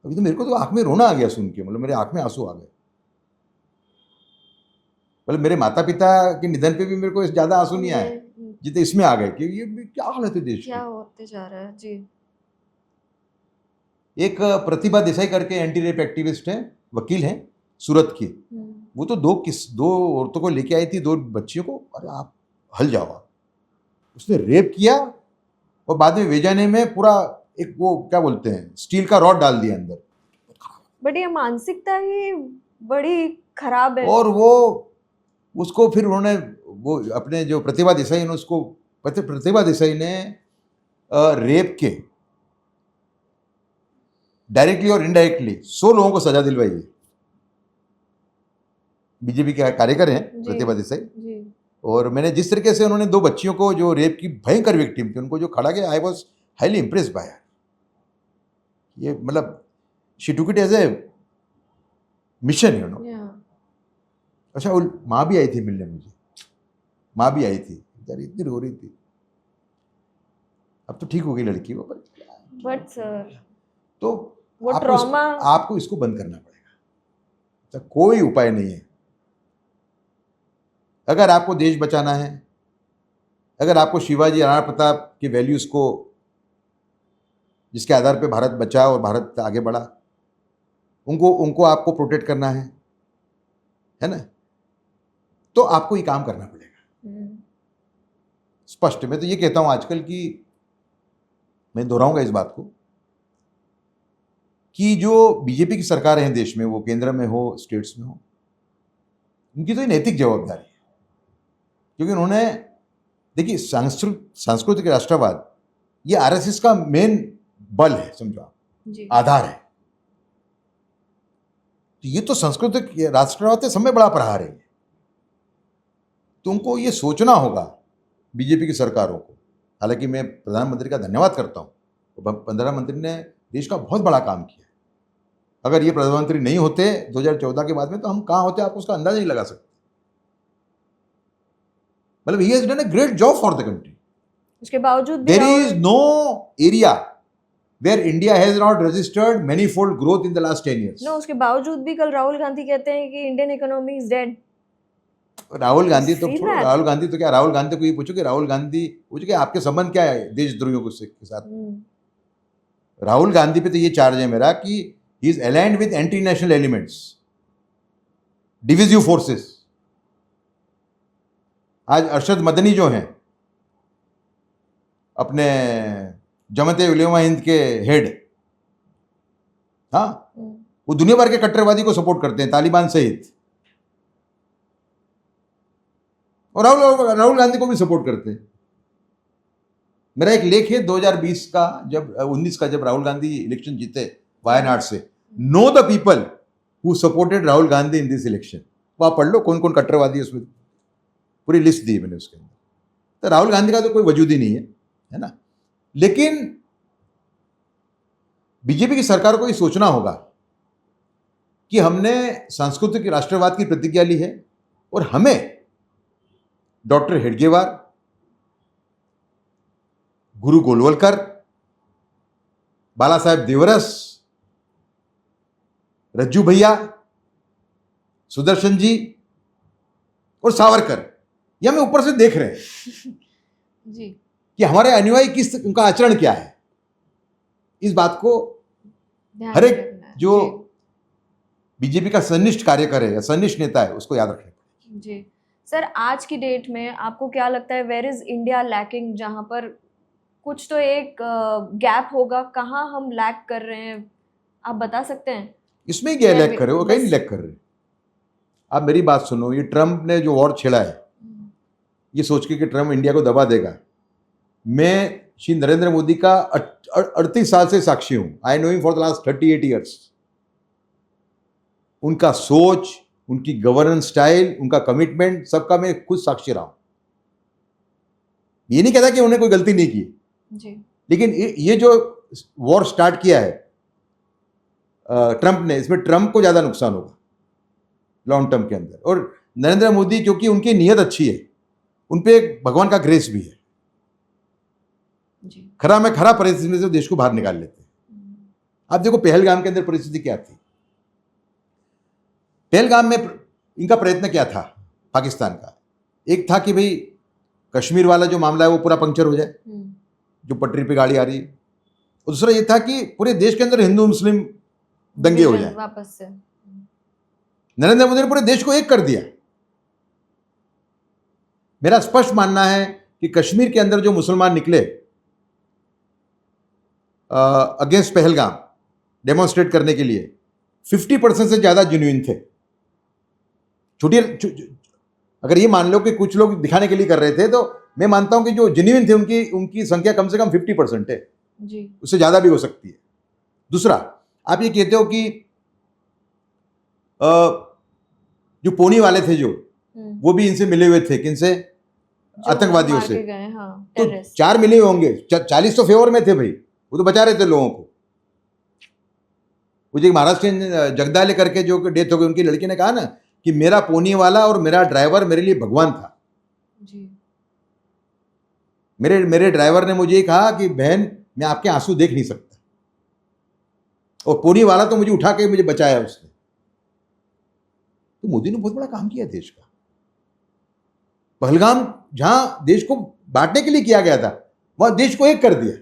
अभी तो मेरे को तो आंख में रोना आ गया सुन के, मतलब मेरे आंख में आंसू आ गए. मतलब मेरे माता पिता के निधन पे भी मेरे को ज़्यादा आंसू नहीं आए ये जितने इसमें आ गए कि ये क्या हालत है देश क्या की. होते जा रहा है. जी. एक प्रतिभा देसाई करके एंटी रेप एक्टिविस्ट है, वकील हैं, सूरत की. Hmm. वो तो दो औरतों को लेके आई थी, 2 बच्चियों को. अरे आप हल जाओ आप. उसने रेप किया और बाद में वेजाने में पूरा एक वो क्या बोलते हैं स्टील का रॉड डाल दिया अंदर. बट ये मानसिकता ही बड़ी खराब है. और वो उसको फिर उन्होंने वो अपने जो प्रतिभा देसाई ने उसको प्रतिभा देसाई ने रेप के डायरेक्टली और इनडायरेक्टली 100 लोगों को सजा दिलवाई है. बीजेपी के कार्यकर हैं जी. प्रतिभा देसाई. जी. और मैंने जिस तरीके से उन्होंने 2 बच्चियों को जो रेप की भयंकर विक्टिम थी उनको जो खड़ा किया, I was highly impressed by. ये मतलब she took it as a mission, Yeah. अच्छा वो माँ भी आई थी मिलने मुझे. माँ भी आई थी, बेचारी इतनी रो रही थी. अब तो ठीक हो गई लड़की वो, पर बट सर तो वो आपको ट्रॉमा आपको इसको बंद करना पड़ेगा. तो कोई उपाय नहीं है. अगर आपको देश बचाना है, अगर आपको शिवाजी राणा प्रताप के वैल्यूज़ को जिसके आधार पे भारत बचा और भारत आगे बढ़ा, उनको आपको प्रोटेक्ट करना है ना, तो आपको ये काम करना पड़ेगा. स्पष्ट. मैं तो ये कहता हूँ आजकल की, मैं दोहराऊंगा इस बात को, कि जो बीजेपी की सरकारें हैं देश में, वो केंद्र में हो, स्टेट्स में हो, उनकी तो ये नैतिक जवाबदारी है. क्योंकि उन्होंने, देखिए, सांस्कृतिक राष्ट्रवाद ये आरएसएस का मेन बल है, समझो आप, जी. आधार है. तो ये तो सांस्कृतिक राष्ट्रवाद से समय बड़ा प्रहार है. तो उनको ये सोचना होगा बीजेपी की सरकारों को. हालांकि मैं प्रधानमंत्री का धन्यवाद करता हूँ, प्रधानमंत्री ने देश का बहुत बड़ा काम किया. अगर ये प्रधानमंत्री नहीं होते 2014 के बाद में, तो हम कहाँ होते आपको उसका अंदाजा नहीं लगा सकते. मतलब he has done a great job for the country. उसके बावजूद भी There is no area where India has not registered manifold growth in the last 10 years. No उसके बावजूद भी कल राहुल गांधी कहते हैं कि Indian economy is dead. Rahul Gandhi तो See छोड़ो, that? राहुल गांधी तो क्या, राहुल गांधी को ये पूछो कि राहुल गांधी पूछो कि आपके संबंध क्या है देशद्रोहियों के साथ. राहुल गांधी पे तो ये चार्ज है मेरा कि he is aligned with anti national elements, divisive forces. आज अरशद मदनी जो हैं, अपने जमात उलेमा हिंद के हेड, हाँ, वो दुनिया भर के कट्टरवादी को सपोर्ट करते हैं, तालिबान सहित. और राहुल गांधी को भी सपोर्ट करते हैं. मेरा एक लेख है 2020 का, जब 19 का, जब राहुल गांधी इलेक्शन जीते वायनाड से. Know the people who supported Rahul Gandhi in this election. वहाँ पढ़ लो कौन कौन कट्टरवादी, उसमें पूरी लिस्ट दी मैंने उसके अंदर. तो राहुल गांधी का तो कोई वजूद ही नहीं है ना. लेकिन बीजेपी की सरकार को ये सोचना होगा कि हमने सांस्कृतिक राष्ट्रवाद की प्रतिज्ञा ली है, और हमें डॉक्टर हेडगेवार, गुरु गोलवलकर, बाला साहेब देवरस, रज्जू भैया, सुदर्शन जी और सावरकर, ये हमें ऊपर से देख रहे हैं जी कि हमारे अनुयायी किस, उनका आचरण क्या है। इस बात को ध्यान हर एक रखना है। जो बीजेपी का सन्निष्ठ कार्यकर है या सन्निष्ठ नेता है उसको याद रखना। जी सर, आज की डेट में आपको क्या लगता है, वेयर इज इंडिया लैकिंग, जहां पर कुछ तो एक गैप होगा, कहाँ हम लैक कर रहे हैं, आप बता सकते हैं? इसमें क्या लैक कर रहे हो? कहीं नहीं बस- लैक कर रहे। आप मेरी बात सुनो, ये ट्रम्प ने जो वॉर छेड़ा है, ये सोच के कि ट्रम्प इंडिया को दबा देगा, मैं श्री नरेंद्र मोदी का 38 साल से साक्षी हूं। I know him for the last 38 years. उनका सोच, उनकी गवर्नेंस स्टाइल, उनका कमिटमेंट, सबका मैं खुद साक्षी रहा हूं। ये नहीं कहता कि उन्होंने कोई गलती नहीं की जी लेकिन ये जो वॉर स्टार्ट किया है ट्रम्प ने, इसमें ट्रम्प को ज्यादा नुकसान होगा लॉन्ग टर्म के अंदर। और नरेंद्र मोदी, क्योंकि उनकी नीयत अच्छी है, उन पे एक भगवान का ग्रेस भी है, जी खरा में खरा परिस्थिति में से देश को बाहर निकाल लेते हैं। आप देखो पहलगाम के अंदर परिस्थिति क्या थी। पहलगाम में इनका प्रयत्न क्या था पाकिस्तान का? एक था कि भाई कश्मीर वाला जो मामला है वो पूरा पंक्चर हो जाए, जो पटरी पे गाड़ी आ रही है। और दूसरा ये था कि पूरे देश के अंदर हिंदू मुस्लिम दंगे हो जाए। वापस से नरेंद्र मोदी ने पूरे देश को एक कर दिया। मेरा स्पष्ट मानना है कि कश्मीर के अंदर जो मुसलमान निकले अगेंस्ट पहलगाम डेमोन्स्ट्रेट करने के लिए, 50% से ज्यादा जेन्युइन थे। अगर ये मान लो कि कुछ लोग दिखाने के लिए कर रहे थे, तो मैं मानता हूं कि जो जेन्युइन थे उनकी संख्या कम से कम 50% है, जी उससे ज्यादा भी हो सकती है। दूसरा, आप ये कहते हो कि जो पोनी वाले थे, जो वो भी इनसे मिले हुए थे, किनसे? आतंकवादियों से। तो 4 मिले हुए होंगे, 40 तो फेवर में थे भाई, वो तो बचा रहे थे लोगों को। वो जो महाराष्ट्र जगदाले करके जो डेथ हो गई, उनकी लड़की ने कहा ना कि मेरा पोनी वाला और मेरा ड्राइवर मेरे लिए भगवान था। जी मेरे ड्राइवर ने मुझे कहा कि बहन, मैं आपके आंसू देख नहीं सकता, और पोनी वाला तो मुझे उठा के मुझे बचाया उसने। तो मोदी ने बहुत बड़ा काम किया देश का। पहलगाम जहां देश को बांटने के लिए किया गया था, वहां देश को एक कर दिया।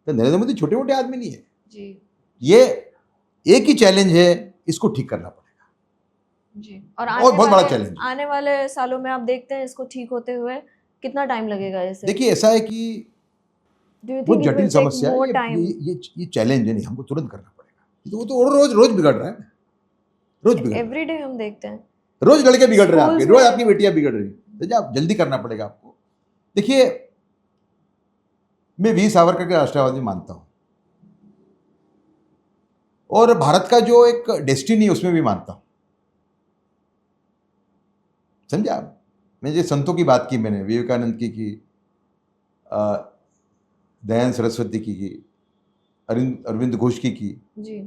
तो नरेंद्र मोदी छोटे मोटे आदमी नहीं है। जी ये एक ही चैलेंज है, इसको ठीक करना पड़ेगा। जी और बहुत बड़ा चैलेंज। आने वाले सालों में आप देखते हैं इसको ठीक होते हुए कितना टाइम लगेगा इसे? देखिए, ऐसा है कि बहुत जटिल समस्या है ये चैलेंज है, नहीं हमको तुरंत करना पड़ेगा। वो तो रोज रोज बिगड़ रहा है, रोज बिगड़ रहा है। एवरीडे हम देखते हैं, रोज लड़के बिगड़ रहे हैं आपके, Schools रोज में- आपकी बेटियां बिगड़ रही हैं। तो आप जल्दी करना पड़ेगा आपको। देखिए, मैं वीर सावरकर के राष्ट्रवादी मानता हूं, और भारत का जो एक डेस्टिनी है उसमें भी मानता हूं। समझा? मैं जो संतों की बात की, मैंने विवेकानंद की दयानंद सरस्वती की अरविंद घोष की जी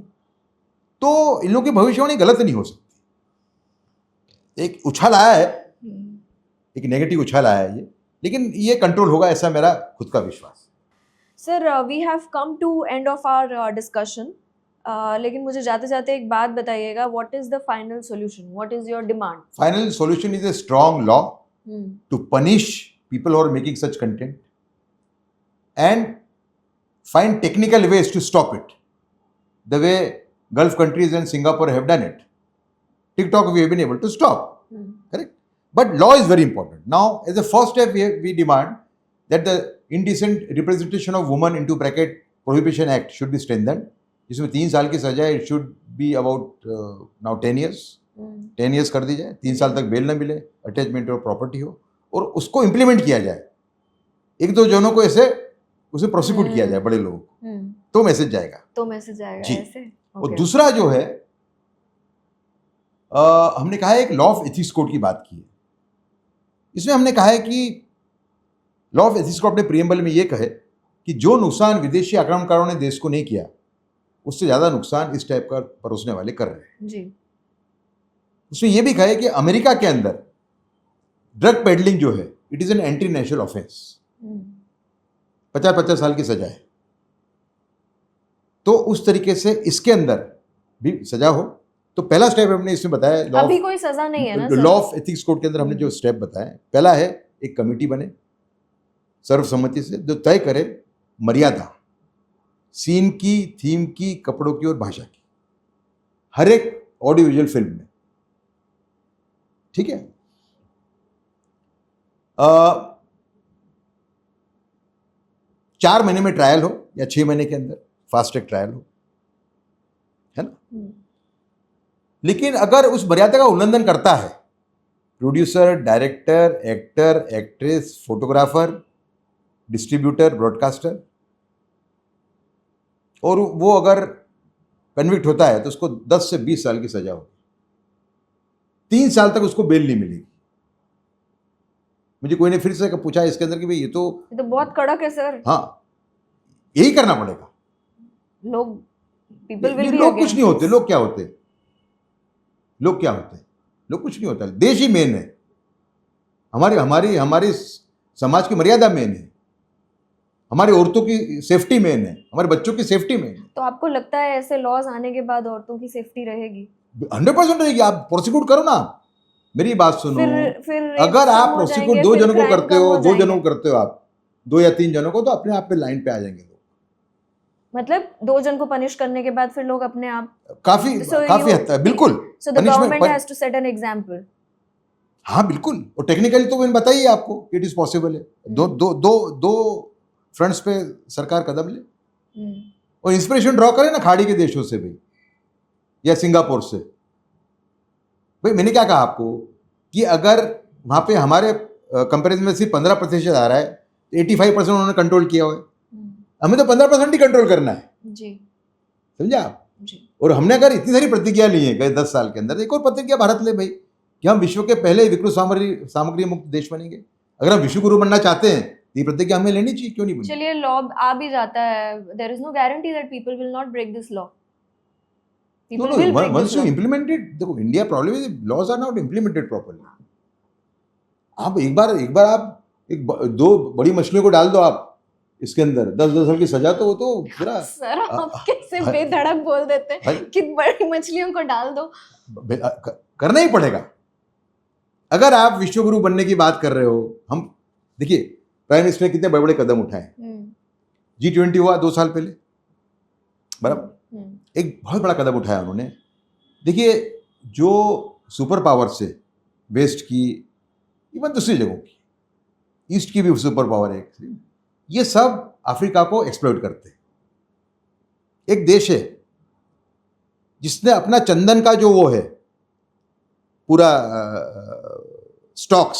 तो इन लोगों की भविष्यवाणी गलत नहीं हो सकती। एक उछाल आया है, एक नेगेटिव उछाल आया है ये, लेकिन ये कंट्रोल होगा, ऐसा मेरा खुद का विश्वास। Sir, we have come to end of our discussion, लेकिन मुझे जाते जाते एक बात बताइएगा, what is the final solution, what is your demand? Final solution is a strong law to punish people who are making such content and find technical ways to stop it, the way Gulf countries and Singapore have done it. TikTok we have been able to stop, correct? But law is very important. Now, as a first step, we demand that the indecent representation of women into bracket prohibition act should be strengthened. जिसमें 3 साल की सजा है, it should be about now 10 years. 10 years कर दी जाए, 3 साल तक bell न मिले, अटैचमेंट और प्रॉपर्टी हो, और उसको इंप्लीमेंट किया जाए। 1-2 जनों को ऐसे उसे प्रोसिक्यूट किया जाए, बड़े लोगों को, तो मैसेज जाएगा। जी ऐसे। और दूसरा जो है, हमने कहा है एक लॉ ऑफ एथिक्स कोड की बात की है। इसमें हमने कहा है कि लॉ ऑफ एथिक्स कोड अपने प्रियम्बल में ये कहे कि जो नुकसान विदेशी आक्रमणकारों ने देश को नहीं किया, उससे ज्यादा नुकसान इस टाइप का परोसने वाले कर रहे हैं। जी उसमें यह भी कहे कि अमेरिका के अंदर ड्रग पेडलिंग जो है, it is an anti national offence, 50-50 साल की सजा है। तो उस तरीके से इसके अंदर भी सजा हो। तो पहला स्टेप हमने इसमें बताया, अभी कोई सजा नहीं है ना sir? Law of ethics code के अंदर हमने जो स्टेप बताए, पहला है एक कमेटी बने सर्वसम्मति से जो तय करे मर्यादा सीन की, थीम की, कपड़ों की और भाषा की हर एक ऑडियो विजुअल फिल्म में, ठीक है। 4 महीने में ट्रायल हो या 6 महीने के अंदर फास्ट ट्रैक ट्रायल हो, है ना। लेकिन अगर उस मर्यादा का उल्लंघन करता है producer, director, actor, actress, photographer, distributor, broadcaster, और वो अगर कन्विक्ट होता है तो उसको 10 से 20 साल की सजा होगी, 3 साल तक उसको बेल नहीं मिलेगी। मुझे कोई ने फिर से पूछा इसके अंदर कि भाई ये तो बहुत कड़क है सर। हाँ, यही करना पड़ेगा। लोग पीपल विल बी लोग कुछ नहीं होते। लोग क्या होते? लोग क्या होते? लोग कुछ नहीं होता। देश ही मेन है, हमारी हमारी हमारी समाज की मर्यादा मेन है, हमारी औरतों की सेफ्टी मेन है, हमारे बच्चों की सेफ्टी मेन है। तो आपको लगता है ऐसे लॉज आने के बाद औरतों की सेफ्टी रहेगी? 100% रहेगी। आप प्रोसिक्यूट करो ना, मेरी बात सुनो। फिर अगर आप हो प्रोसिक्यूट जाएंगे, 2 फिर जनों को crime करते कम हो, हो 2 जनों जाएंगे। को करते हो आप, 2 या 3 जनों को, तो अपने आप पे लाइन पे आ जाएंगे लोग। मतलब 2 जन को पनिश करने के बाद फिर लोग अपने आप काफी हद तक बिल्कुल। So the government has to set an example. हाँ बिल्कुल, और टेक्निकली तो मैंने बताइए आपको इट इज पॉसिबल है। दो फ्रंट्स पे सरकार कदम ले और इंस्पिरेशन ड्रॉ करे ना खाड़ी के देशों से भी या सिंगापुर से। भाई मैंने क्या कहा आपको कि अगर वहां पे हमारे कंपैरिजन में सिर्फ 15% आ रहा है, 85% उन्होंने कंट्रोल किया हुआ है। हमें तो 15% ही कंट्रोल करना है जी, समझा आप? जी। और हमने अगर इतनी सारी प्रतिज्ञा ली है गए 10 साल के अंदर, एक और प्रतिज्ञा भारत ले भाई कि हम विश्व के पहले विकृत सामग्री मुक्त देश बनेंगे। अगर हम विश्व गुरु बनना चाहते हैं, ये प्रतिज्ञा हमें लेनी चाहिए, क्यों नहीं बनी? चलिए लॉ आ भी जाता है, there is no guarantee that people will not break this law. No, no, once you implement it, देखो India problem is laws are not implemented properly. आप एक बार आप 2 बड़ी मछलियों को डाल दो आप इसके अंदर, 10-10 साल की सजा, तो वो तो पूरा सर आप कैसे बेधड़क बोल देते हैं कि बड़ी मछलियों को डाल दो। करना ही पड़ेगा। अगर आप विश्वगुरु बनने की बात कर रहे हो, हम देखिए प्राइम मिनिस्टर ने कितने बड़े बड़े कदम उठाए। G20 हुआ 2 साल पहले, बराबर, एक बहुत बड़ा कदम उठाया उन्होंने। देखिए जो सुपर पावर से वेस्ट की, इवन दूसरी जगहों की, ईस्ट की भी सुपर पावर है, ये सब अफ्रीका को एक्सप्लॉइट करते हैं। एक देश है जिसने अपना चंदन का जो वो है पूरा स्टॉक्स,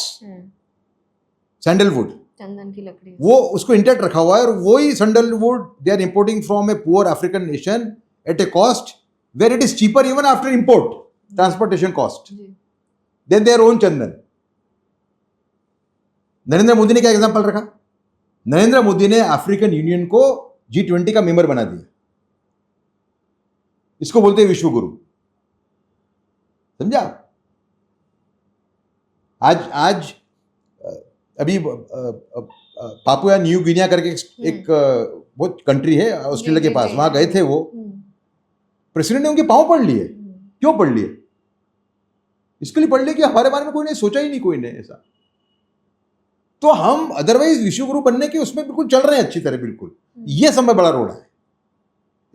सैंडलवुड, चंदन की लकड़ी, वो उसको इंटैक्ट रखा हुआ है, और वही sandalwood they are importing from a poor African nation at a cost where it is cheaper even after import transportation cost than their own chandan. Narendra Modi ने क्या एग्जांपल रखा? नरेंद्र मोदी ने अफ्रीकन यूनियन को G20 का मेंबर बना दिया। इसको बोलते हैं विश्व गुरु, समझा? आज अभी पापुआ न्यू गिनिया करके एक बहुत कंट्री है ऑस्ट्रेलिया के पास, वहां गए थे वो, प्रेसिडेंट ने उनके पांव पढ़ लिए। क्यों पढ़ लिए? इसके लिए पढ़ लिए कि हमारे बारे में कोई नहीं सोचा ही नहीं, कोई ने ऐसा। तो हम अदरवाइज विश्वगुरु बनने के उसमें बिल्कुल चल रहे हैं अच्छी तरह, बिल्कुल। ये समय बड़ा रोड़ा है,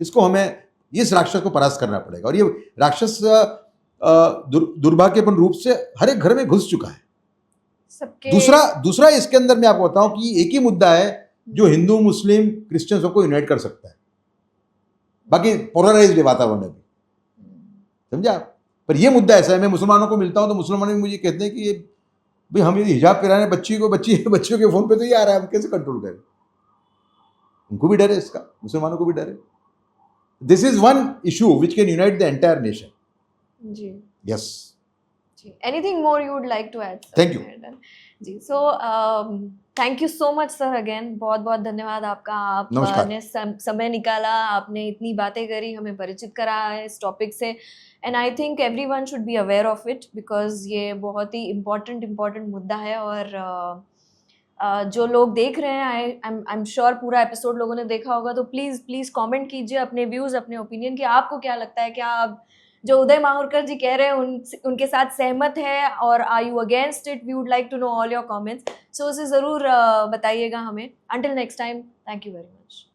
इसको हमें इस राक्षस को परास्त करना पड़ेगा। और ये राक्षस दुर्भाग्यपूर्ण रूप से हर एक घर में घुस चुका है। दूसरा इसके अंदर मैं आपको बताऊं कि एक ही मुद्दा है जो हिंदू, मुस्लिम, क्रिश्चियन सबको यूनाइट कर सकता है। बाकी पोलराइज्ड वातावरण है, समझा? पर ये मुद्दा ऐसा है, मैं मुसलमानों को मिलता हूं तो मुसलमान मुझे कहते हैं कि भाई हम ये हिजाब पहनाने बच्चियों के फोन पे तो ये आ रहा है, हम कैसे कंट्रोल करें? उनको भी डर है इसका, मुसलमानों को भी डर है। This is one issue which can unite the entire nation. जी, yes. Anything more you would like to add? Thank you जी। So thank you so much sir, again बहुत बहुत धन्यवाद आपका। आपने समय निकाला, आपने इतनी बातें करी, हमें परिचित कराया इस टॉपिक से, and I think everyone should be aware of it because ये बहुत ही इम्पोर्टेंट मुद्दा है। और जो लोग देख रहे हैं, आई एम श्योर पूरा एपिसोड लोगों ने देखा होगा, तो प्लीज़ कमेंट कीजिए अपने व्यूज़, अपने ओपिनियन कि आपको क्या लगता है, क्या आप जो उदय माहुरकर जी कह रहे हैं उनके साथ सहमत है, और are you against it? We would like to know all your comments, so उसे ज़रूर बताइएगा हमें. Until next time, thank you very much.